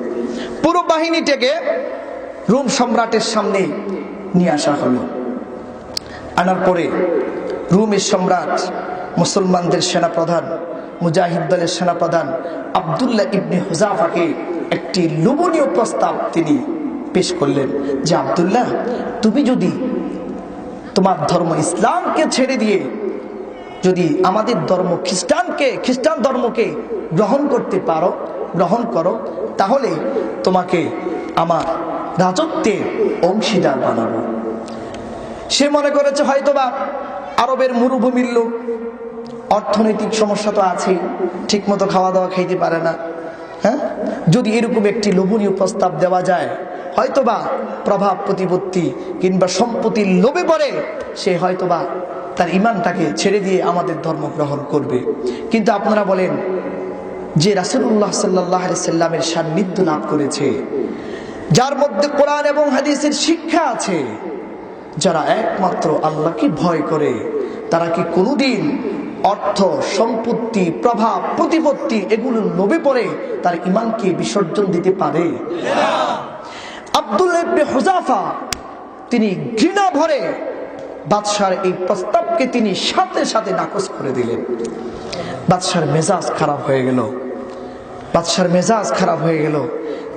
পুরো বাহিনীটাকে রোম সম্রাটের সামনে নিয়ে আসা হলো। আনার পরে রোমের সম্রাট মুসলমানদের সেনাপ্রধান, মুজাহিদ দলের সেনাপ্রধান আব্দুল্লাহ ইবনে হুযায়ফাকে একটি লোভনীয় প্রস্তাব তিনি পেশ করলেন যে, আব্দুল্লাহ, তুমি যদি তোমার ধর্ম ইসলামকে ছেড়ে দিয়ে যদি আমাদের ধর্ম খ্রিস্টান ধর্মকে গ্রহণ করো, তাহলে তোমাকে আমার রাজত্বের অংশীদার বানাবো। সে মনে করেছে হয়তোবা আরবের মরুভূমির লোক, অর্থনৈতিক সমস্যা তো আছেই, ঠিক মতো খাওয়া দাওয়া খাইতে পারে না। হ্যাঁ, যদি এরকম একটি লোভনীয় প্রস্তাব দেওয়া যায়, হয়তোবা প্রভাব প্রতিপত্তি কিংবা সম্পত্তির লোভে পড়ে সে হয়তোবা তার ঈমানটাকে ছেড়ে দিয়ে আমাদের ধর্ম গ্রহণ করবে। কিন্তু আপনারা বলেন, যে রাসূলুল্লাহ সাল্লাল্লাহু আলাইহি সাল্লামের সান্নিধ্য লাভ করেছে, যার মধ্যে কোরআন এবং হাদিসের শিক্ষা আছে, যারা একমাত্র আল্লাহকে ভয় করে, তারা কি কোনোদিন অর্থ সম্পত্তি প্রভাব প্রতিপত্তি এগুলোর লোভে পড়ে তার ঈমানকে বিসর্জন দিতে পারে? আব্দুল্লাহ ইবনে হুযায়ফা তিনি ঘৃণা ভরে বাদশার এই প্রস্তাবকে তিনি সাথে সাথে নাকচ করে দিলেন। বাদশার মেজাজ খারাপ হয়ে গেল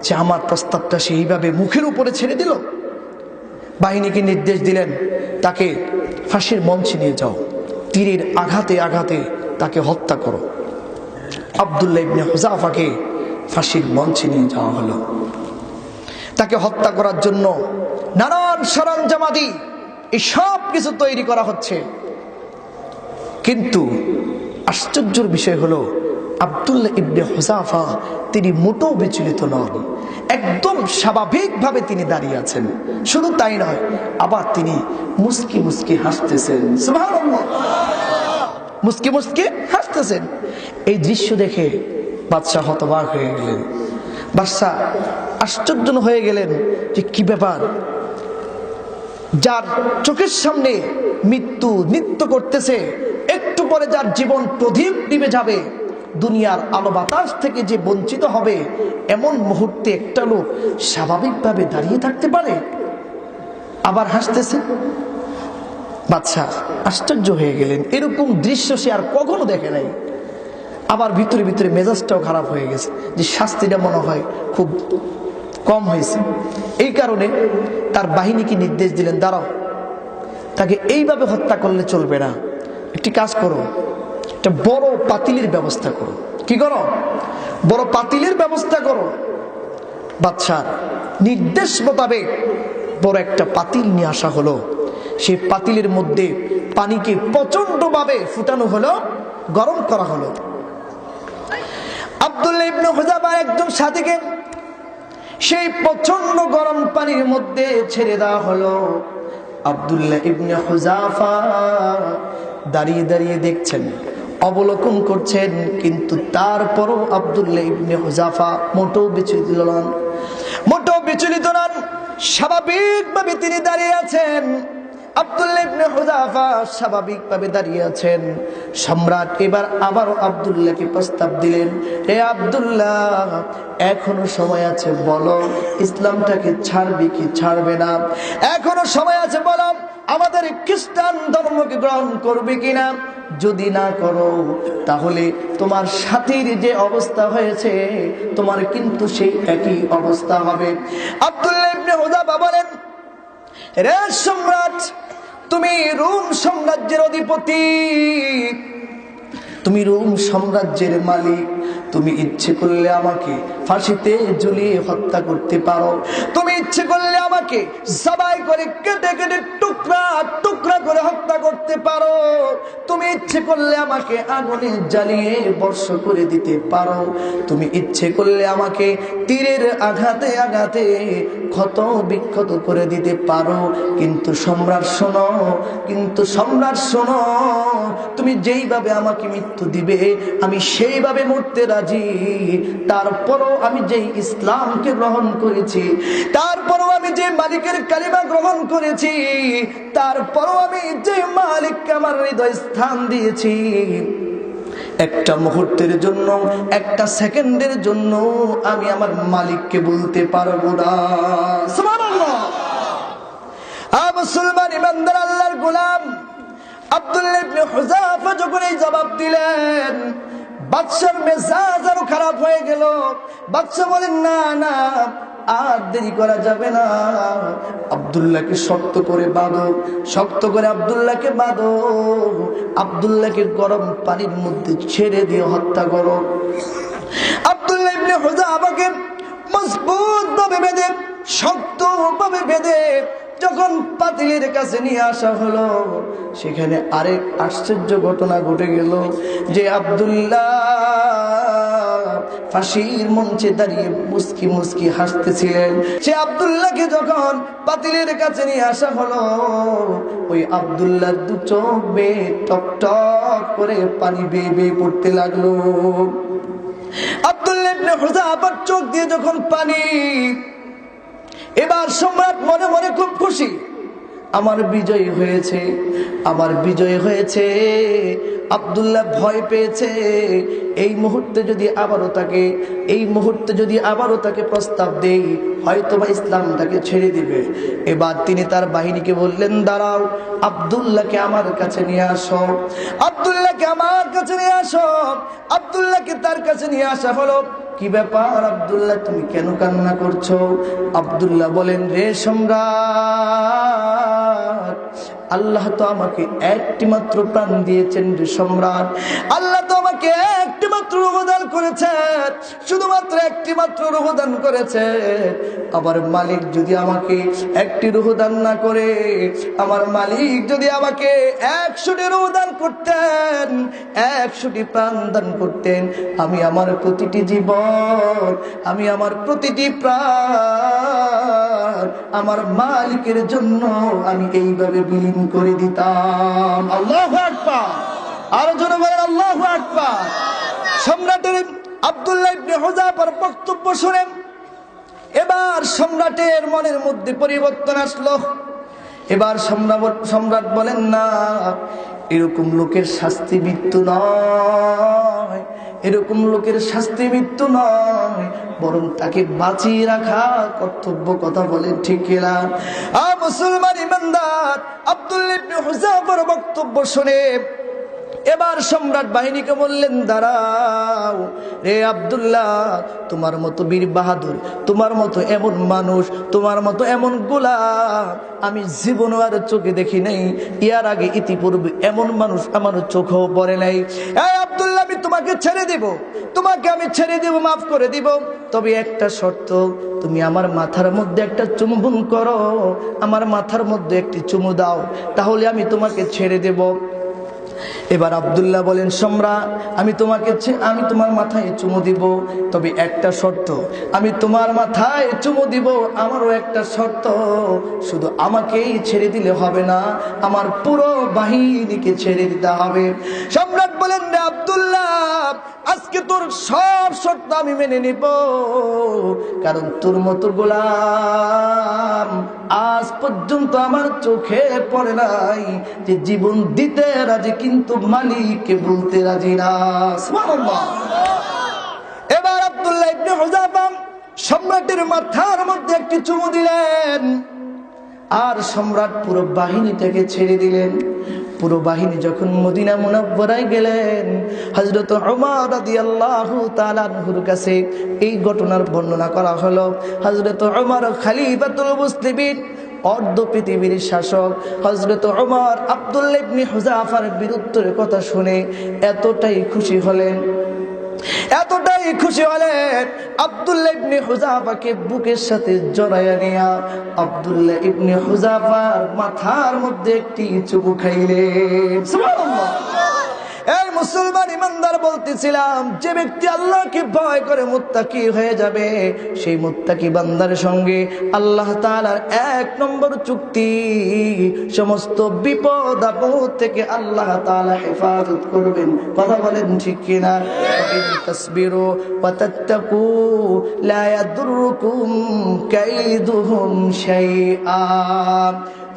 যে আমার প্রস্তাবটা সে এইভাবে মুখের উপরে ছেড়ে দিল। বাহিনীকে নির্দেশ দিলেন, তাকে ফাঁসির মঞ্চে নিয়ে যাও, তীরের আঘাতে আঘাতে তাকে হত্যা করো। আব্দুল্লাহ ইবনে হুযায়ফাকে ফাঁসির মঞ্চে নিয়ে যাওয়া হলো। তাকে হত্যা করার জন্য নানান সরঞ্জামাদি এই সব কিছু তৈরি করা হচ্ছে। কিন্তু আশ্চর্যের বিষয় হলো, আব্দুল্লাহ ইবনে হুযায়ফা তিনি মোটেও বিচলিত নন, একদম স্বাভাবিকভাবে তিনি দাঁড়িয়ে আছেন। শুধু তাই নয়, আবার তিনি মুস্কি মুস্কি হাসতেছেন। সুবহানাল্লাহ, মুস্কি মুস্কি হাসতেছেন। এই দৃশ্য দেখে বাদশাহ হতবাক হয়ে গেলেন। বাদশাহ আশ্চর্য হয়ে গেলেন যে কি ব্যাপার, যার চোখের সামনে মৃত্যু নৃত্য করতেছে, একটু পরে যার জীবন প্রদীপ নিভে যাবে, দুনিয়ার আলো বাতাস থেকে যে বঞ্চিত হবে, এমন মুহূর্তে একটা লোক স্বাভাবিকভাবে দাঁড়িয়ে থাকতে পারে? আবার হাসতেছে। বাদশাহ আশ্চর্য হয়ে গেলেন, এরকম দৃশ্য সে আর কখনো দেখে নাই। আবার ভিতরে ভিতরে মেজাজটাও খারাপ হয়ে গেছে যে শাস্তিটা মনে হয় খুব কম হয়েছে। এই কারণে তার বাহিনীকে নির্দেশ দিলেন, দাঁড়াও, তাকে এইভাবে হত্যা করলে চলবে না, একটি কাজ করো, একটা বড় পাতিলের ব্যবস্থা করো। কি করো? বড় পাতিলের ব্যবস্থা করো। বাদশাহ নির্দেশ মোতাবেক বড় একটা পাতিল নিয়ে আসা হলো। সেই পাতিলের মধ্যে পানিকে প্রচন্ডভাবে ফুটানো হলো, গরম করা হলো। আব্দুল্লাহ ইবনে হুযাফা একজন সাথীকে সেই প্রচন্ড গরম পানির মধ্যে ছেড়ে দেওয়া হলো। আব্দুল্লাহ ইবনে হুযাফা দাঁড়িয়ে দাঁড়িয়ে দেখছেন, অবলোকন করছেন, কিন্তু তারপরও আব্দুল্লাহ ইবনে হুযাফা মোটেও বিচলিত নন, মোটেও বিচলিত নন। স্বাভাবিকভাবে তিনি দাঁড়িয়ে আছেন। আব্দুল্লাহ ইবনে হুযাফা স্বাভাবিকভাবে দাঁড়িয়ে আছেন। সম্রাট এবার আবারও আব্দুল্লাহকে প্রস্তাব দিলেন, হে আব্দুল্লাহ, এখনো সময় আছে, বলো ইসলামটাকে ছাড়বে কি ছাড়বে না? এখনো সময় আছে, বলো আমাদের খ্রিস্টান ধর্মকে গ্রহণ করবে কিনা? যদি না করো তাহলে তোমার সাথীর যে অবস্থা হয়েছে তোমার কিন্তু সেই একই অবস্থা হবে। আব্দুল্লাহ ইবনে হুযাফা বলেন, রে সম্রাট, তুমি রোম সাম্রাজ্যের অধিপতি, তুমি রোম সাম্রাজ্যের মালিক, তুমি ইচ্ছে করলে আমাকে ফাঁসিতে ঝুলিয়ে হত্যা করতে পারো, তুমি ইচ্ছে করলে আমাকে জবাই করে কেটে কেটে টুকরা টুকরা করে হত্যা করতে পারো, তুমি ইচ্ছে করলে আমাকে আগুনে জ্বালিয়ে বর্ষ করে দিতে পারো, তুমি ইচ্ছে করলে আমাকে তীরের আঘাতে আঘাতে ক্ষত বিক্ষত করে দিতে পারো, কিন্তু সম্রাট শোনো, কিন্তু সম্রাট শোনো, তুমি যেইভাবে আমাকে মৃত্যু দিবে আমি সেইভাবে মরতে রাজি। তারপরও আমি যে ইসলামকে গ্রহণ করেছি, তারপরও আমি যে মালিকের কালিমা গ্রহণ করেছি, তারপরও আমি যে মালিককে আমার হৃদয় স্থান দিয়েছি, একটা মুহূর্তের জন্য, একটা সেকেন্ডের জন্য আমি আমার মালিককে বলতে পারবো না। সুবহানাল্লাহ। মুসলমান ইমানদার আল্লাহর গোলাম আব্দুল্লাহ ইবনে হুযাফা যখন এই জবাব দিলেন, বাদশার মেজাজ আরো খারাপ হয়ে গেল। বাদশা বলেন, না না, আর দেরি করা যাবে না, আব্দুল্লাহকে শক্ত করে বাঁধো, শক্ত করে আব্দুল্লাহকে বাঁধো, আব্দুল্লাহকে গরম পানির মধ্যে ছেড়ে দিয়ে হত্যা করো। আব্দুল্লাহ ইবনে হুযাফাকে মজবুত ভাবে বেঁধে, শক্ত ভাবে বেঁধে যখন পাতিলের কাছে নিয়ে আসা হলো, সেখানে আরেক আশ্চর্য ঘটনা ঘটে গেল যে আব্দুল্লাহ ফাঁসির মঞ্চে দাঁড়িয়ে মুস্কি মুস্কি হাসতেছিলেন। সে আব্দুল্লাহকে যখন পাতিলের কাছে নিয়ে আসা হলো, ওই আব্দুল্লাহর দু চোখ বেয়ে টক টক করে পানি বেয়ে বেয়ে পড়তে লাগলো। আব্দুল্লাহ ইবনে হুযাফার চোখ দিয়ে যখন পানি, এবার সম্রাট মনে মনে খুব খুশি, আমার বিজয় হয়েছে, আমার বিজয় হয়েছে। আব্দুল্লাহ ভয় পেয়েছে, এই মুহূর্তে যদি আবারও তাকে প্রস্তাব দেই, হয়তো বা ইসলামটাকে ছেড়ে দিবে। এবার তিনি তার বাহিনীকে বললেন, দাঁড়াও, আব্দুল্লাহকে আমার কাছে নিয়ে আসো, আব্দুল্লাহকে আমার কাছে নিয়ে আসো। আব্দুল্লাহকে তার কাছে নিয়ে আসা হলো। কি ব্যাপার আব্দুল্লাহ, তুমি কেন কান্না করছো? আব্দুল্লাহ বলেন, রে সম্রাট, আল্লাহ তো আমাকে একটি মাত্র প্রাণ দিয়েছেন রে সম্রাট, আল্লাহ তো আমাকে একটি মাত্র রূহ দান করেছেন, শুধুমাত্র একটি মাত্র রূহ দান করেছেন। আমার মালিক যদি আমাকে একটি রূহ দান না করে, আমার মালিক যদি আমাকে 100টি রূহ দান করতেন, 100টি প্রাণ দান করতেন, আমি আমার প্রতিটি জীবন, আমি আমার প্রতিটি প্রাণ আমার মালিকের জন্য আমি এইভাবে বিলীন করে দিতাম। আল্লাহু আকবার। আরো জোরে বলেন আল্লাহু আকবার। সম্রাটের আব্দুল্লাহ ইবনে হুযাফার বক্তব্য শুনে এবার সম্রাটের মনের মধ্যে পরিবর্তন আসলো। এবার সম্রাট বলেন, না, এরকম লোকের শাস্তি মৃত্যু নয়, এরকম লোকের শাস্তি মৃত্যু নয়, বরং তাকে বাঁচিয়ে রাখা কর্তব্য। কথা বলেন ঠিক কিনা? মুসলমান ইমানদার আব্দুল্লাহ ইবনে হুযাফার বক্তব্য শুনে এবার সম্রাট বাহিনীকে বললেন, দাঁড়াও রে আব্দুল্লাহ, তোমার মতো বীর বাহাদুর, তোমার মতো এমন মানুষ, তোমার মতো এমন গোলাম আমি জীবনও আর চোখে দেখি নাই। ইয়ার আগে ইতিপূর্বে এমন মানুষ আমার চোখেও পড়ে নাই। এই আব্দুল্লাহ, আমি তোমাকে ছেড়ে দেব, তোমাকে আমি ছেড়ে দেব, মাফ করে দিব, তবে একটা শর্ত, তুমি আমার মাথার মধ্যে একটা চুম্বন করো, আমার মাথার মধ্যে একটি চুমু দাও, তাহলে আমি তোমাকে ছেড়ে দেব। এবার আব্দুল্লাহ বলেন, সম্রাট, আমি তোমার মাথায় চুমু দিব, তবে একটা শর্ত, আমি তোমার মাথায় চুমু দিব, আমারও একটা শর্ত, শুধু আমাকেই ছেড়ে দিলে হবে না, আমার পুরো বাহিনীকে ছেড়ে দিতে হবে। সম্রাট বলেন, রে আব্দুল্লাহ, আজকে তোর সব শর্ত আমি মেনে নিব, কারণ তোর মতো গোলাম আজ পর্যন্ত আমার চোখে পড়ে নাই যে জীবন দিতে রাজি কিন্তু মালিককে বলতে রাজি না। সুবহানাল্লাহ। এবার আব্দুল্লাহ ইবনে হুযাফা সম্রাটের মাথার মধ্যে একটি চুমু দিলেন, আর সম্রাট পুরো বাহিনীটাকে ছেড়ে দিলেন। পুরো বাহিনী যখন মদিনা মুনাওয়ারায় গেলেন, হযরত ওমর রাদিয়াল্লাহু তাআলা আনহুর কাছে এই ঘটনার বর্ণনা করা হলো। হযরত ওমর খলিফাতুল মুসলিমিন, অর্ধ পৃথিবীর শাসক হযরত ওমর আব্দুল্লাহ ইবনে হুযাফার বিরুদ্ধের কথা শুনে এতটাই খুশি হলেন, আব্দুল্লাহ ইবনে হুযাফাকে বুকের সাথে জড়াইয়া নিয়া আব্দুল্লাহ ইবনে হুযাফার মাথার মধ্যে একটি চুমু খাইলেন। সুবহানাল্লাহ। এই মুসলমান ইমানদার, বলতেছিলাম, যে ব্যক্তি আল্লাহকে ভয় করে মুত্তাকি হয়ে যাবে, সেই মুত্তাকি বান্দার সঙ্গে আল্লাহ তাআলার 1 নম্বর চুক্তি, সমস্ত বিপদ আপদ থেকে আল্লাহ তাআলা হেফাজত করবেন। কথা বলেন ঠিক কিনা? ইন তাসবিরু ওয়া তাত্তাকু লা ইয়াদুররুকুম কাইদুহুম শাইআ।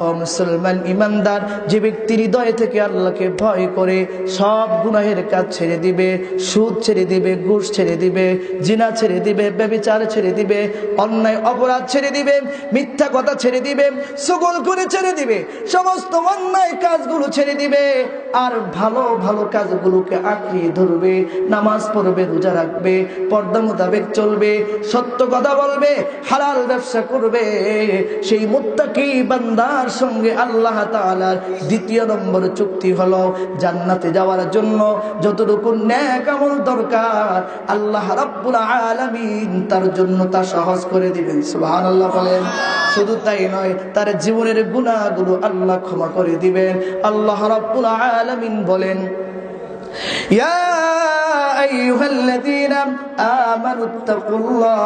ও মুসলমান ইমানদার, যে ব্যক্তি হৃদয় থেকে আল্লাহকে ভয় করে সব গুনাহের কাজ ছেড়ে দিবে, সুদ ছেড়ে দিবে, ঘুষ ছেড়ে দিবে, জিনা ছেড়ে দিবে, ব্যভিচার ছেড়ে দিবে, অন্যায় অপরাধ ছেড়ে দিবে, মিথ্যা কথা ছেড়ে দিবে, চুগলখড়ি ছেড়ে দিবে, সমস্ত অন্যায় কাজগুলো ছেড়ে দিবে, আর ভালো ভালো কাজগুলোকে আঁকড়ে ধরবে, নামাজ পড়বে, রোজা রাখবে, পর্দা মোতাবেক চলবে, সত্য কথা বলবে, হালাল ব্যবসা করবে, সেই মুত্তাকি বান্দার সঙ্গে আল্লাহ তাআলার 2 নম্বর চুক্তি হলো জান্নাতে যাওয়ার জন্য যতটুকু নেক আমল দরকার আল্লাহ রাব্বুল আলামিন তার জন্য তা সহজ করে দিবেন। সুবহানাল্লাহ বলেন। শুধু তাই নয়, তার জীবনের গুনাহগুলো আল্লাহ ক্ষমা করে দিবেন। আল্লাহ রাব্বুল আলামিন বলেন, ইয়া আইয়ুহাল্লাযীনা আমানুত্তাকুল্লাহ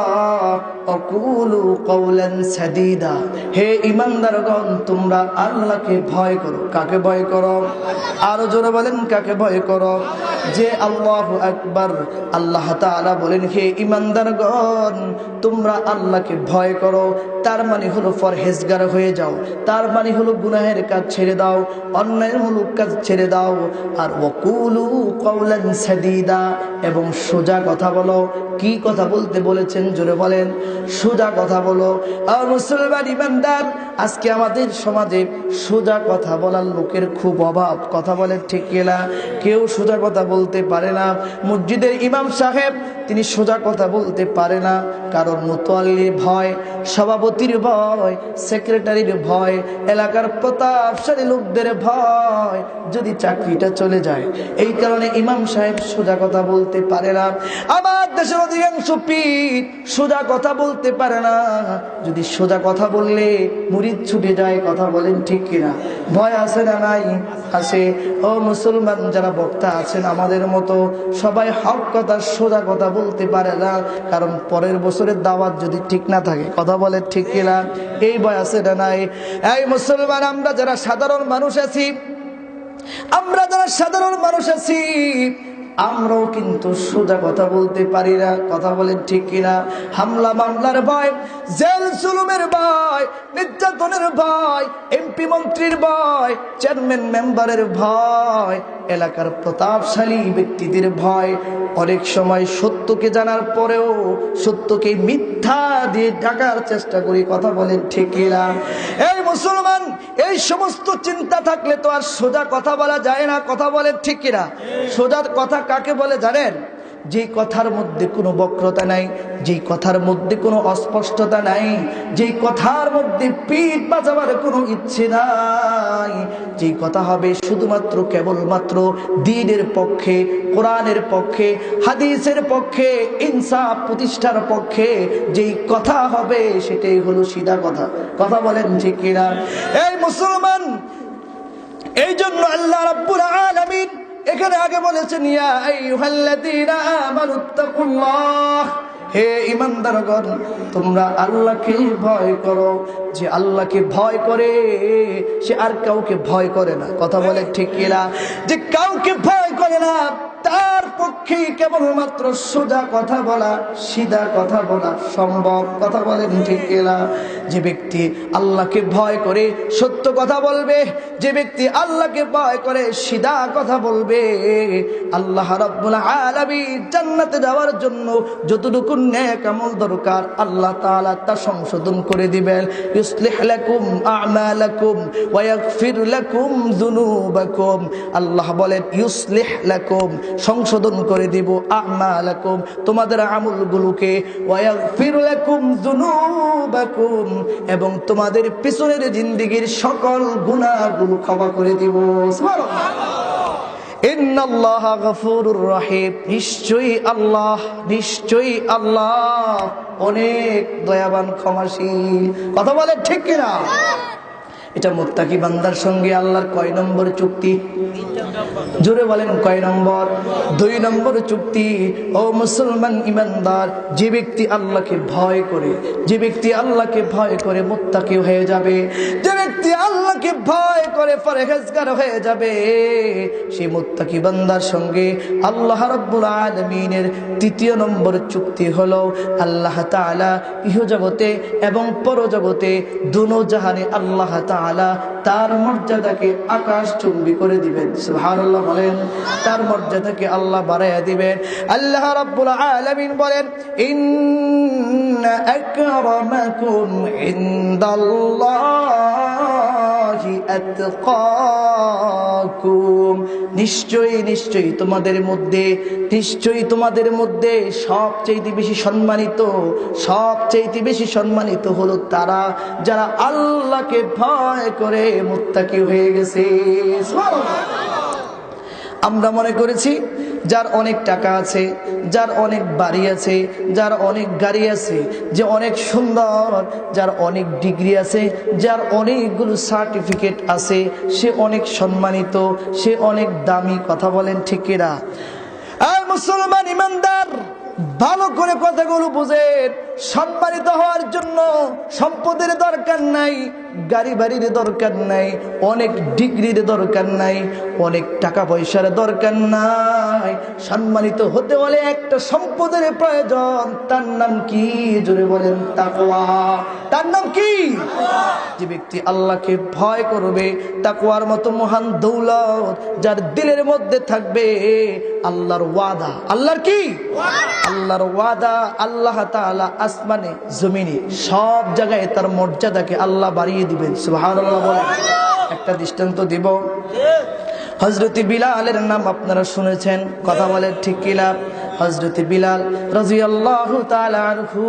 ওয়া কুলু কওলান সাদীদা। হে ঈমানদারগণ, তোমরা আল্লাহকে ভয় করো। কাকে ভয় করো? আরো জোরে বলেন, কাকে ভয় করো? যে আল্লাহু আকবার। আল্লাহ তাআলা বলেন, হে ঈমানদারগণ, তোমরা আল্লাহকে ভয় করো। তার মানে হলো পরহেজগার হয়ে যাও, তার মানে হলো গুনাহের কাজ ছেড়ে দাও, অন্যায়ের মূলক কাজ ছেড়ে দাও, আর ওয়াকুলু কওলান সাদীদা, এবং সোজা কথা বলো। কি কথা বলতে বলেছেন? জোরে বলেন, সোজা কথা বলো। আর মুসলমান ইমানদার, আজকে আমাদের সমাজে সোজা কথা বলার লোকের খুব অভাব। কথা বলেন ঠিক কিনা? কেউ সোজা কথা বলতে পারে না। মসজিদের ইমাম সাহেব, তিনি সোজা কথা বলতে পারে না, কারণ মুতাল্লির ভয়, সভাপতির ভয়, সেক্রেটারির ভয়, এলাকার প্রতাপশালী লোকদের ভয়, যদি চাকরিটা চলে যায়। এই কারণে ইমাম সাহেব সোজা কথা বলতে পারে না। আমার দেশের অধিকাংশ পীর সোজা কথা বলতে পারে না। যদি সোজা কথা বললে মুরিদ ছুটে যায়। কথা বলেন ঠিক কিনা? ভয় আছে না নাই? আছে। ও মুসলমান যারা বক্তা আছেন আমাদের মতো, সবাই হক কথা, সোজা কথা বলতে পারে না, কারণ পরের বছরের দাওয়াত যদি ঠিক না থাকে। কথা বলে ঠিক কিনা? এই ভয় আছে না নাই? এই মুসলমান, আমরা যারা সাধারণ মানুষ আছি, আমরাও কিন্তু সোজা কথা বলতে পারি না। কথা বলেন ঠিক কিনা? হামলা মামলার ভয়, জেল জুলুমের ভয়, নির্যাতনের ভয়, এমপি মন্ত্রীর ভয়, চেয়ারম্যান মেম্বারের ভয়, এলাকার প্রতাপশালী ব্যক্তিদের ভয়। অনেক সময় সত্যকে জানার পরেও সত্যকে মিথ্যা দিয়ে ঢাকার চেষ্টা করি। কথা বলেন ঠিক কিনা? এই মুসলমান, এই সমস্ত চিন্তা থাকলে তো আর সোজা কথা বলা যায় না। কথা বলেন ঠিক কিনা? সোজা কথা কাকে বলে জানেন? যেই কথার মধ্যে কোনো বক্রতা নাই, যেই কথার মধ্যে কোনো অস্পষ্টতা নাই, যেই কথার মধ্যে পিঠ বাঁচাবার কোনো ইচ্ছে নাই, যেই কথা হবে শুধুমাত্র কেবলমাত্র দ্বীনের পক্ষে, কোরআনের পক্ষে, হাদিসের পক্ষে, ইনসাফ প্রতিষ্ঠার পক্ষে যেই কথা হবে সেটাই হলো সিধা কথা। কথা বলেন ঠিক কিনা? এই মুসলমান, এই জন্য আল্লাহ রাব্বুল আলামিন এখানে আগে বলেছেন, ইয়া আইয়ুহাল্লাযীনা আমানুত্তাকুল্লাহ, হে ঈমানদারগণ তোমরা আল্লাহকে ভয় করো। যে আল্লাহকে ভয় করে সে আর কাউকে ভয় করে না। কথা বলে ঠিক কিনা? যে কাউকে ভয় করে না তার পক্ষে কেবলমাত্র সোজা কথা বলা, সিধা কথা বলা সম্ভব। কথা বলেন ঠিক কিনা? যে ব্যক্তি আল্লাহকে ভয় করে সত্য কথা বলবে, যে ব্যক্তি আল্লাহকে ভয় করে সিধা কথা বলবে, আল্লাহ রাব্বুল আলামিন জান্নাতে যাওয়ার জন্য যতটুকু নেক আমল দরকার আল্লাহ তাআলা তা সংশোধন করে দিবেন। ইউসলিহ লাকুম আ'মালাকুম ওয়া ইয়াগফির লাকুম যুনুবাকুম। আল্লাহ বলেন ইউসলিহ লাকুম, সংশোধন করে দিব, আ'মালাকুম তোমাদের আমলগুলোকে, ওয়া ইয়াগফির লাকুম যুনুবাকুম এবং তোমাদের পিছনের জিন্দেগীর সকল গুনাহগুলো ক্ষমা করে দিব। সুবহানাল্লাহ। ইন্নাল্লাহা গফুরুর রহিম, নিশ্চয়ই আল্লাহ অনেক দয়াবান ক্ষমাশীল। কথা বলে ঠিক কিনা? এটা মুত্তাকি বান্দার সঙ্গে আল্লাহর কয় নম্বর চুক্তি? জোরে বলেন কয় নম্বর? 2 নম্বর চুক্তি। ও মুসলমান ঈমানদার, যে ব্যক্তি আল্লাহকে ভয় করে, যে ব্যক্তি আল্লাহকে ভয় করে মুত্তাকি হয়ে যাবে, যে ব্যক্তি আল্লাহকে ভয় করে পরহেজগার হয়ে যাবে, সেই মুত্তাকি বান্দার সঙ্গে আল্লাহ রাব্বুল আলামিনের 3 নম্বর চুক্তি হলো আল্লাহ তাআলা ইহজগতে এবং পরজগতে দুনো জাহানে আল্লাহ তাআলা তার মর্যাদাকে আকাশ চুম্বি করে দিবেন। সুবহানাল্লাহ বলেন। তার মর্যাদাকে আল্লাহ বাড়াইয়া দিবেন। আল্লাহ রাব্বুল আলামিন বলেন, ইন্না আকরামাকুম ইনদাল্লাহি আতকাকুম, নিশ্চয়ই তোমাদের মধ্যে সবচেয়ে বেশি সম্মানিত হলো তারা যারা আল্লাহকে ভয় করে মুত্তাকি হয়ে গেছে। আমরা মনে করেছি যার অনেক টাকা আছে, যার অনেক বাড়ি আছে, যার অনেক গাড়ি আছে, যে অনেক সুন্দর, যার অনেক ডিগ্রি আছে, যার অনেকগুলো সার্টিফিকেট আছে, সে অনেক সম্মানিত, সে অনেক দামি। কথা বলেন ঠিক কিনা? আর মুসলমান ঈমানদার, ভালো করে কথাগুলো বুঝেন। সম্মানিত হওয়ার জন্য সম্পদের দরকার নাই, গাড়ি বাড়ির দরকার নাই, অনেক ডিগ্রির দরকার নাই, অনেক টাকা পয়সার দরকার নাই। সম্মানিত হতে হলে একটা সম্পদের প্রয়োজন। তার নাম কি? জোরে বলেন তাকওয়া। তার নাম কি? যে ব্যক্তি আল্লাহকে ভয় করবে, তাকওয়ার মতো মহান দৌলত যার দিলের মধ্যে থাকবে, আল্লাহর ওয়াদা। আল্লাহর কি? আল্লাহর ওয়াদা। আল্লাহ তাআলা আসমানে জমিনে সব জায়গায় তার মর্যাদাকে আল্লাহ বাড়িয়ে দিবেন। সুবহানাল্লাহ বলেন। একটা দৃষ্টান্ত দিব। হযরত বিলালের নাম আপনারা শুনেছেন। কথা বলেন ঠিক কিনা? হযরত বিলাল রাদিয়াল্লাহু তাআলা আনহু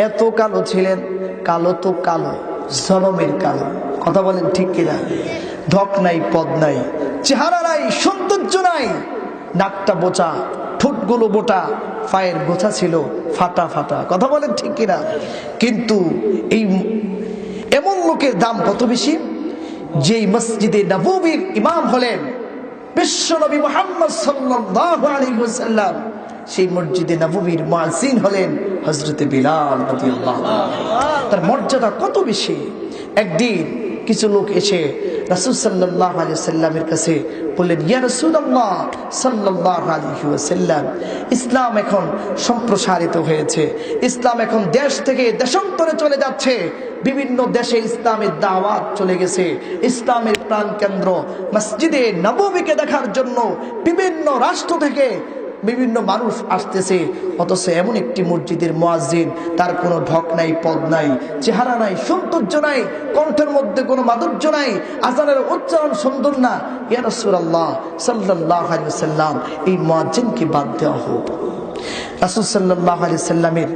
এত কালো ছিলেন, কালো তো কালো, জনমের কালো। কথা বলেন ঠিক কিনা? ধক নাই, পদ নাই, চেহারা নাই, সৌন্দর্য নাই, নাকটা বোচা, ঠোঁটগুলো বোটা, পায়ের গোছা ছিল ফাটা ফাটা। কথা বলেন ঠিক কিনা? কিন্তু এই এমন লোকের দাম কত বেশি, যেই মসজিদে নববীর ইমাম হলেন বিশ্বনবী মুহাম্মদ সাল্লাল্লাহু আলাইহি ওয়াসাল্লাম, সেই মসজিদে নববীর মুয়াজ্জিন হলেন হযরত বিলাল রাদিয়াল্লাহু আনহু। তার মর্যাদা কত বেশি। একদিন কিছু লোক এসে রাসূল সাল্লাল্লাহু আলাইহি ওয়াসাল্লামের কাছে বললেন, ইয়া রাসূলুল্লাহ সাল্লাল্লাহু আলাইহি ওয়াসাল্লাম, ইসলাম এখন সম্প্রসারিত হয়েছে, ইসলাম এখন দেশ থেকে দেশান্তরে চলে যাচ্ছে, বিভিন্ন দেশে ইসলামের দাওয়াত চলে গেছে, ইসলামের প্রাণকেন্দ্র মসজিদে নববীকে দেখার জন্য বিভিন্ন রাষ্ট্র থেকে বিভিন্ন মানুষ আসতেছে, অথচ এমন একটি মসজিদের মুয়াজ্জিন, তার কোনো ঢক নাই, পদ নাই, চেহারা নাই, সৌন্দর্য নাই, কণ্ঠের মধ্যে কোনো মাধুর্য নাই, আজানের উচ্চারণ সুন্দর না। ইয়া রাসূলুল্লাহ সাল্লাল্লাহু আলাইহি ওয়াসাল্লাম, এই মুয়াজ্জিনকে বাদ দেওয়া হোক। রাসূল সাল্লাল্লাহু আলাইহি ওয়াসাল্লামের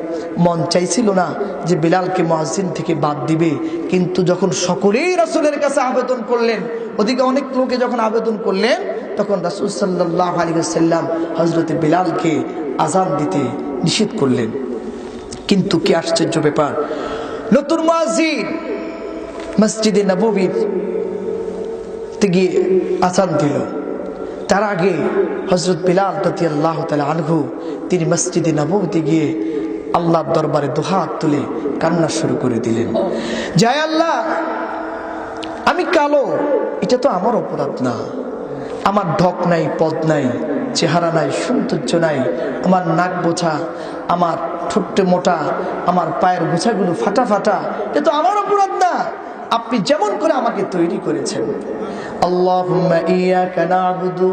মন চাইছিল না যে বিলালকে মুয়াজ্জিন থেকে বাদ দিবে, কিন্তু যখন সকলেই রাসূলের কাছে আবেদন করলেন, ওদিকে অনেক লোকে যখন আবেদন করলেন, তখন রাসূল সাল্লাল্লাহু আলাইহি ওয়াসাল্লাম হযরত বিলালকে আযান দিতে নিষেধ করলেন। কিন্তু কি আশ্চর্য ব্যাপার, নতুন মুয়াজ্জিন মসজিদে নববীতে গিয়ে আযান দিল, তার আগে হযরত বিলাল রাদিয়াল্লাহু তাআলা আনহু তিনি মসজিদে নববীতে গিয়ে আল্লাহর দরবারে দুহাত তুলে কান্না শুরু করে দিলেন, যায় আল্লাহ, আমি কালো, এটা তো আমার অপরাধ না, আমার ঢক নাই, পদ নাই, চেহারা নাই, সৌন্দর্য নাই, আমার নাক বোঝা, আমার ঠোঁটে মোটা, আমার পায়ের গোছাগুলো ফাটা ফাটা, এটা তো আমার অপরাধ না, আপনি যেমন করে আমাকে তৈরি করেছেন। আল্লাহুম্মা ইয়্যাকা না'বুদু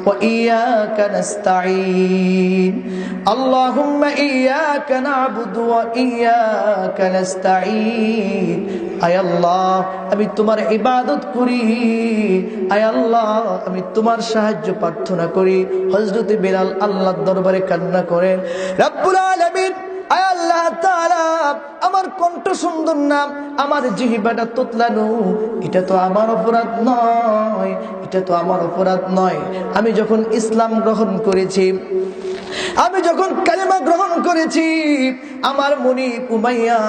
ওয়া ইয়্যাকা নাস্তাঈন, আল্লাহুম্মা ইয়্যাকা না'বুদু ওয়া ইয়্যাকা নাস্তাঈন। আয় আল্লাহ, আমি তোমার ইবাদত করি, আয় আল্লাহ, আমি তোমার সাহায্য প্রার্থনা করি। হযরত বিলাল আল্লাহর দরবারে কান্না করেন, রব্বুল আলামিন, আয় আল্লাহ তাআলা, আমার কণ্ঠ সুন্দর না, আমার জিহ্বাটা তোতলানো, এটা তো আমার অপরাধ নয়, এটা তো আমার অপরাধ নয়। আমি যখন ইসলাম গ্রহণ করেছি, আমি যখন কালেমা গ্রহণ করেছি, আমার মনিব উমাইয়া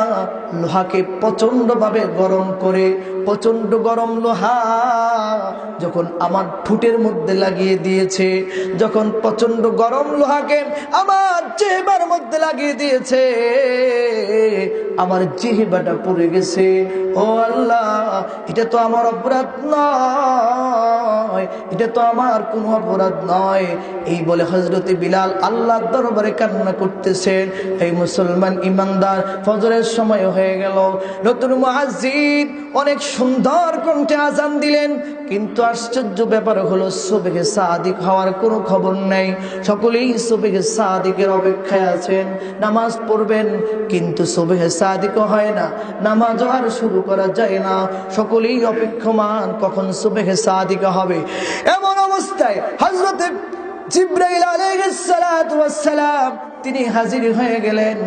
লোহাকে প্রচন্ড ভাবে গরম করে, প্রচন্ড গরম লোহা যখন আমার ঠোঁটের মধ্যে লাগিয়ে দিয়েছে, যখন প্রচন্ড গরম লোহাকে আমার জিহ্বার মধ্যে লাগিয়ে দিয়েছে, আমার জিহ্বাটা পুড়ে গেছে। ও আল্লাহ, এটা তো আমার অপরাধ নয়, এটা তো আমার কোনো অপরাধ নয়। এই বলে হযরত বিলাল আল্লাহর দরবারে কান্না করতেছেন। এই মুসলমান ইমানদার, ফজরের সময় হয়ে গেল, নতুন মুয়াজ্জিন অনেক সুন্দর কণ্ঠে আযান দিলেন, কিন্তু আশ্চর্য ব্যাপার হলো সুবহে সাদিক হওয়ার কোনো খবর নাই। সকলেই সুবহে সাদিকের অপেক্ষায় আছেন, নামাজ পড়বেন, কিন্তু সুবহে সাদিকও হয় না, নামাজ আর শুরু করা যায় না। সকলেই অপেক্ষমান কখন সুবহে সাদিক হবে। এমন অবস্থায় হযরত জিবরাইল আলাইহিস সালাতু ওয়াস সালাম তিনি হাজির হয়ে গেলেন।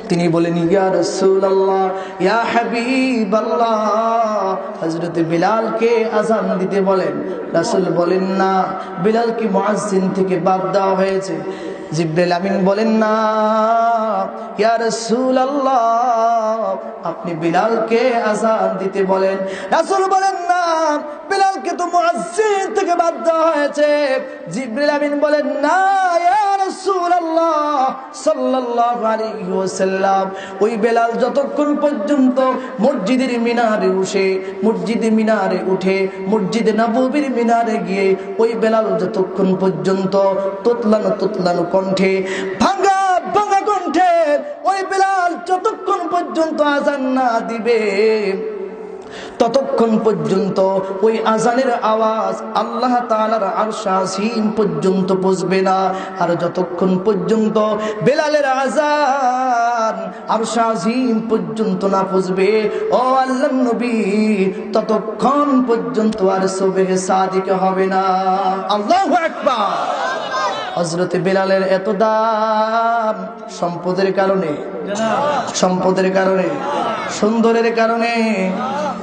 তিনি বলেন, ইয়া রাসূলুল্লাহ, ইয়া হাবিবাল্লাহ, হযরত বিলালকে আযান দিতে বলেন। রাসূল বলেন, না, বিলালকে মুয়াজ্জিন থেকে বাদ দেওয়া হয়েছে। জিবরাইল আমিন বলেন, না ইয়া রাসূলুল্লাহ, আপনি বিলালকে আযান দিতে বলেন। রাসূল বলেন, না, বিলালকে তো মুয়াজ্জিন থেকে বাদ দেওয়া হয়েছে। জিবরাইল আমিন বলেন, না ইয়া রাসূলুল্লাহ সাল্লাল্লাহু আলাইহি ওয়াসাল্লাম, ওই বিলাল যতক্ষণ পর্যন্ত মসজিদের মিনারে উঠে মসজিদে নববীর মিনারে গিয়ে ওই বিলাল যতক্ষণ পর্যন্ত তোতলানো কণ্ঠে, ভাঙা কণ্ঠে ওই বিলাল যতক্ষণ পর্যন্ত আযান না দিবে, ততক্ষণ পর্যন্ত ওই আযানের আওয়াজ আল্লাহ তাআলার আরশ আসীম পর্যন্ত পৌঁছবে না। আর যতক্ষণ পর্যন্ত বেলালের আযান আরশ আসীম পর্যন্ত না পৌঁছবে, ও আল্লাহর নবী, ততক্ষণ পর্যন্ত আর সুবহে সাদিক হবে না। আল্লাহু আকবার। হযরত বিলালের এত দাম সম্পদের কারণে, সুন্দরের কারণে,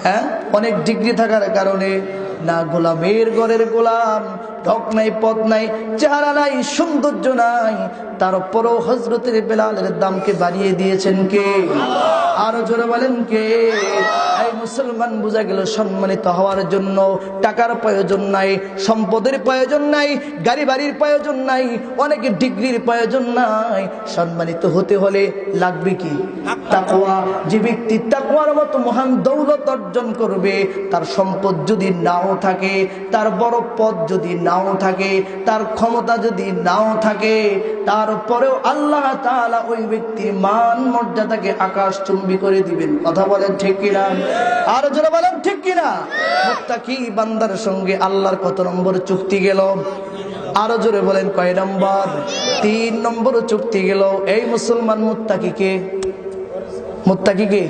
হ্যাঁ, অনেক ডিগ্রি থাকার কারণে না, গোলামের ঘরের গোলাম, ঢক নাই, পদ নাই, চেহারা নাই, সৌন্দর্য নাই, তারপরও হযরতের বেলালের দামকে বাড়িয়ে দিয়েছেন কে? আরো জোরে বলেন কে? এই মুসলমান বোঝা গেল সম্মানিত হওয়ার জন্য টাকার প্রয়োজন নাই, সম্পদের প্রয়োজন নাই, গাড়ি বাড়ির প্রয়োজন নাই, অনেক ডিগ্রির প্রয়োজন নাই। সম্মানিত হতে হলে লাগবে কি? তাকওয়া। যে ব্যক্তি তাকওয়ার মতো মহান দৌলত অর্জন করবে, তার সম্পদ যদি নাও থাকে, তার বড় পদ যদি নাও থাকে, তার ক্ষমতা যদি নাও থাকে, তারপরেও আল্লাহ তাআলা ওই ব্যক্তির মান মর্যাদাকে আকাশচুম্বী করে দিবেন। কথা বলেন ঠিক কিনা? আর যারা বলেন ঠিক কিনা? মুত্তাকি বান্দার সঙ্গে আল্লাহর কত নম্বর চুক্তি গেল? আরো জোরে বলেন কয় নম্বর? 3 নম্বর চুক্তি গেল। এই মুসলমান মুত্তাকিকে, মুত্তাকিকে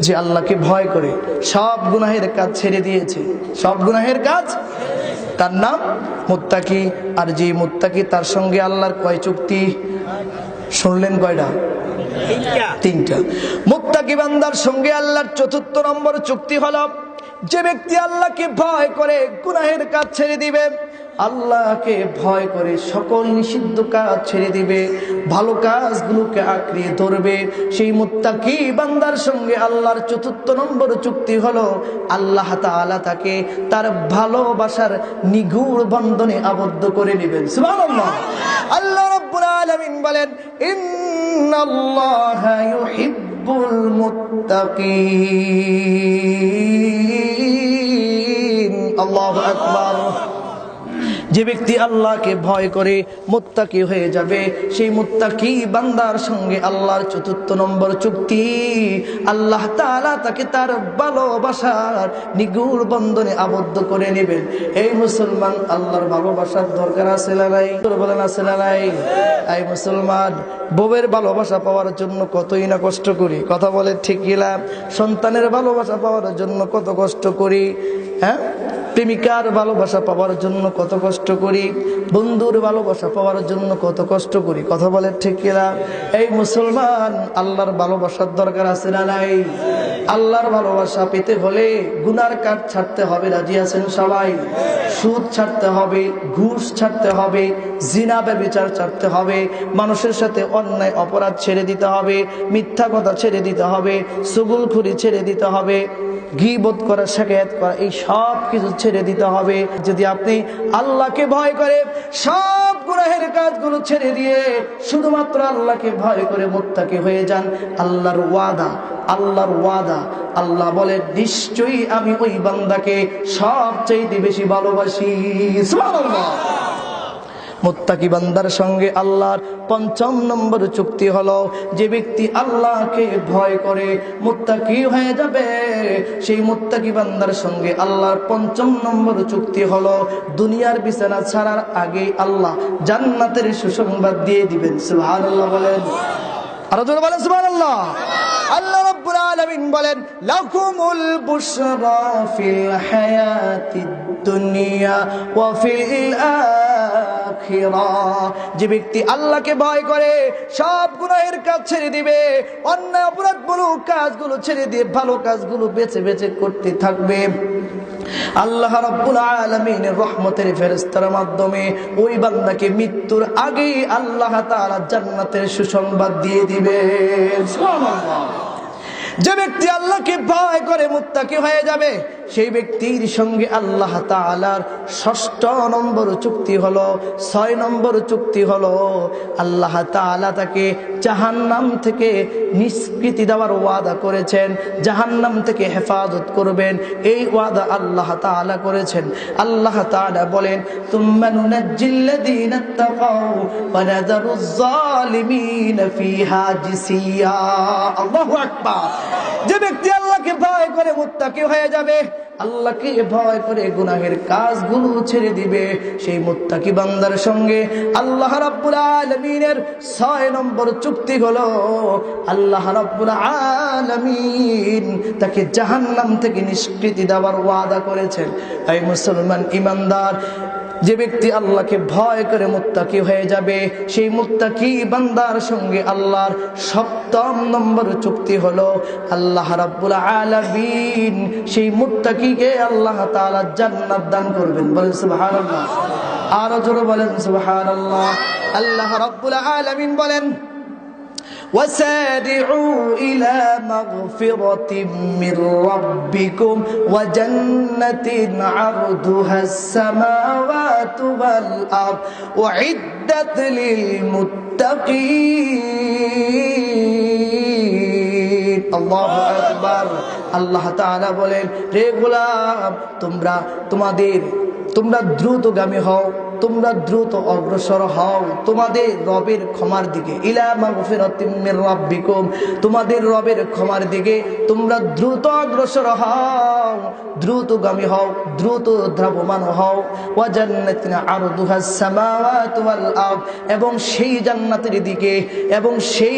যে আল্লাহকে ভয় করে সব গুনাহের কাজ ছেড়ে দিয়েছে, সব গুনাহের কাজ, তার নাম মুত্তাকি। আর যে মুত্তাকি তার সঙ্গে আল্লাহর কয় চুক্তি শুনলেন? কয়টা? 3টা। মুত্তাকি বান্দার সঙ্গে আল্লাহর 4র্থ নম্বর চুক্তি হলো যে ব্যক্তি আল্লাহকে ভয় করে গুনাহের কাজ ছেড়ে দিবে, আল্লাহকে ভয় করে সকল নিষিদ্ধ কাজ ছেড়ে দিবে, ভালো কাজগুলোকে আঁকড়ে ধরবে, সেই মুত্তাকি বান্দার সঙ্গে আল্লাহর 4র্থ নম্বর চুক্তি হলো আল্লাহ তাআলা তাকে তার ভালোবাসার নিগুড় বন্ধনে আবদ্ধ করে নেবেন। সুবহানাল্লাহ। আল্লাহ রাব্বুল আলামিন বলেন, ইন্নাল্লাহা ইউহিব্বুল মুত্তাকিন। আল্লাহু আকবার। যে ব্যক্তি আল্লাহকে ভয় করে মুত্তাকি হয়ে যাবে, সেই মুত্তাকি বান্দার সঙ্গে আল্লাহর 4র্থ নম্বর চুক্তি, আল্লাহ তাআলা তাকে তার ভালোবাসার নিগুড় বন্ধনে আবদ্ধ করে নেবেন। এই মুসলমান, আল্লাহর ভালোবাসার দরকার আছে না নাই? বলেন আছে না নাই? এই মুসলমান, বউয়ের ভালোবাসা পাওয়ার জন্য কতই না কষ্ট করি। কথা বলে ঠিক কিনা? সন্তানের ভালোবাসা পাওয়ার জন্য কত কষ্ট করি, হ্যাঁ? প্রেমিকার ভালোবাসা পাওয়ার জন্য কত কষ্ট করি, বন্ধুর ভালোবাসা পাওয়ার জন্য কত কষ্ট করি। কথা বলে ঠিক কিনা? এই মুসলমান, আল্লাহর ভালোবাসার দরকার আছে না নাই? আল্লাহর ভালোবাসা পেতে হলে গুনার কাজ ছাড়তে হবে। রাজি আছেন সবাই? সুদ ছাড়তে হবে, ঘুষ ছাড়তে হবে, জিনা ব্যভিচার ছাড়তে হবে, মানুষের সাথে অন্যায় অপরাধ ছেড়ে দিতে হবে, মিথ্যা কথা ছেড়ে দিতে হবে, চুগলখুরি ছেড়ে দিতে হবে, গীবত করা, শিকায়াত করা, এই সব কিছু ছেড়ে দিতে হবে। যদি আপনি আল্লাহকে ভয় করে সব গুনাহের কাজগুলো ছেড়ে দিয়ে শুধুমাত্র আল্লাহকে ভয় করে মুত্তাকি হয়ে যান, আল্লাহর ওয়াদা, আল্লাহর ওয়াদা, আল্লাহ বলেন নিশ্চয়ই আমি ওই বান্দাকে সবচেয়ে বেশি ভালোবাসি। সুবহানাল্লাহ। মুত্তাকি বান্দার সঙ্গে আল্লাহর 5ম নম্বর চুক্তি হলো যে ব্যক্তি আল্লাহকে ভয় করে মুত্তাকি হয়ে যাবে, সেই মুত্তাকি বান্দার সঙ্গে আল্লাহর 5ম নম্বর চুক্তি হলো দুনিয়ার বিছানা ছাড়ার আগে আল্লাহ জান্নাতের সুসংবাদ দিয়ে দিবেন। সুবহানাল্লাহ বলেন। আর জোরে বলেন সুবহানাল্লাহ। আল্লাহ রাব্বুল আলামিন বলেন, লাকুমুল বুশরা ফিল হায়াতিদ দুনিয়া ওয়া ফিল আখিরাহ। যে ব্যক্তি আল্লাহকে ভয় করে সব গুনাহের কাজ ছেড়ে দিবে, অন্যায় অপরাধগুলো কাজগুলো ছেড়ে দিয়ে ভালো কাজগুলো বেছে বেছে করতে থাকবে, আল্লাহ রাব্বুল আলামিনের রহমতের ফেরেশতার মাধ্যমে ওই বান্দাকে মৃত্যুর আগেই আল্লাহ তাআলা জান্নাতের সুসংবাদ দিয়ে দিবেন। সুবহানাল্লাহ। যে ব্যক্তি আল্লাহকে ভয় করে মুত্তাকি হয়ে যাবে, সেই ব্যক্তির সঙ্গে আল্লাহ তাআলার 6ষ্ঠ নম্বর চুক্তি হলো, 6 নম্বর চুক্তি হলো আল্লাহ তাআলা তাকে জাহান্নাম থেকে নিষ্কৃতি দেওয়ার ওয়াদা করেছেন, জাহান্নাম থেকে হেফাজত করবেন, এই ওয়াদা আল্লাহ তাআলা করেছেন। আল্লাহ তাআলা বলেন, তুম্মা নুনাজ্জিল্লাযীনা তাকাউ ওয়া নাযারুয যালিমিনা ফিহা জিসিয়া। আল্লাহু আকবার। যে ব্যক্তি আল্লাহকে ভয় করে মুত্তাকি হয়ে যাবে, আল্লাহকে ভয় করে গুনাহের কাজগুলো ছেড়ে দিবে, সেই মুত্তাকি বান্দার সঙ্গে আল্লাহ রাব্বুল আলামিনের 6 নম্বর চুক্তি হলো আল্লাহ রাব্বুল আলামিন তাকে জাহান্নাম থেকে নিষ্কৃতি দেওয়ার ওয়াদা করেছেন। এই মুসলমান ইমানদার, যে ব্যক্তি আল্লাহকে ভয় করে মুত্তাকি হয়ে যাবে, সেই মুত্তাকি বান্দার সঙ্গে আল্লাহর 7ম নম্বর চুক্তি হলো আল্লাহ রাব্বুল আলামিন সেই মুত্তাকিকে আল্লাহ তাআলা জান্নাত দান করবেন। বলেন সুবহানাল্লাহ। আরো জোরে বলেন সুবহানাল্লাহ। আল্লাহ রাব্বুল আলামিন বলেন, وسارعوا إلى مغفرة من ربكم وجنة عرضها السماوات والأرض أعدت للمتقين الله أكبر আল্লাহ তাআলা বলেন, রে গোলাম, তোমরা দ্রুতগামী হও, তোমরা দ্রুত অগ্রসর হও তোমাদের রবের ক্ষমার দিকে। ইলা মাগফিরাতিম মির রাব্বিকুম, তোমাদের রবের ক্ষমার দিকে তোমরা দ্রুত অগ্রসর হও, দ্রুতগামী হও, দ্রুত ধাবমান হও। ওয়া জান্নাতিন আরদুহাস সামাওয়াতু ওয়াল আরদ, এবং সেই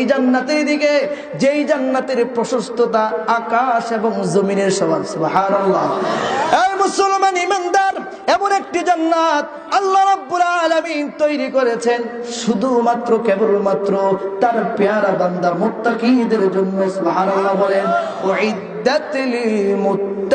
জান্নাতের দিকে যেই জান্নাতের প্রশস্ততা আকাশ এবং জমিনের সমান। সুবহানাল্লাহ। এই মুসলমান ইমানদার, এমন একটি জান্নাত আল্লাহ রাব্বুল আলামিন তৈরি করেছেন শুধুমাত্র কেবলমাত্র তার পেয়ারা বান্দা মুত্তাকিদের জন্য। সুবহানাল্লাহ বলেন, উইদ্দাত লিল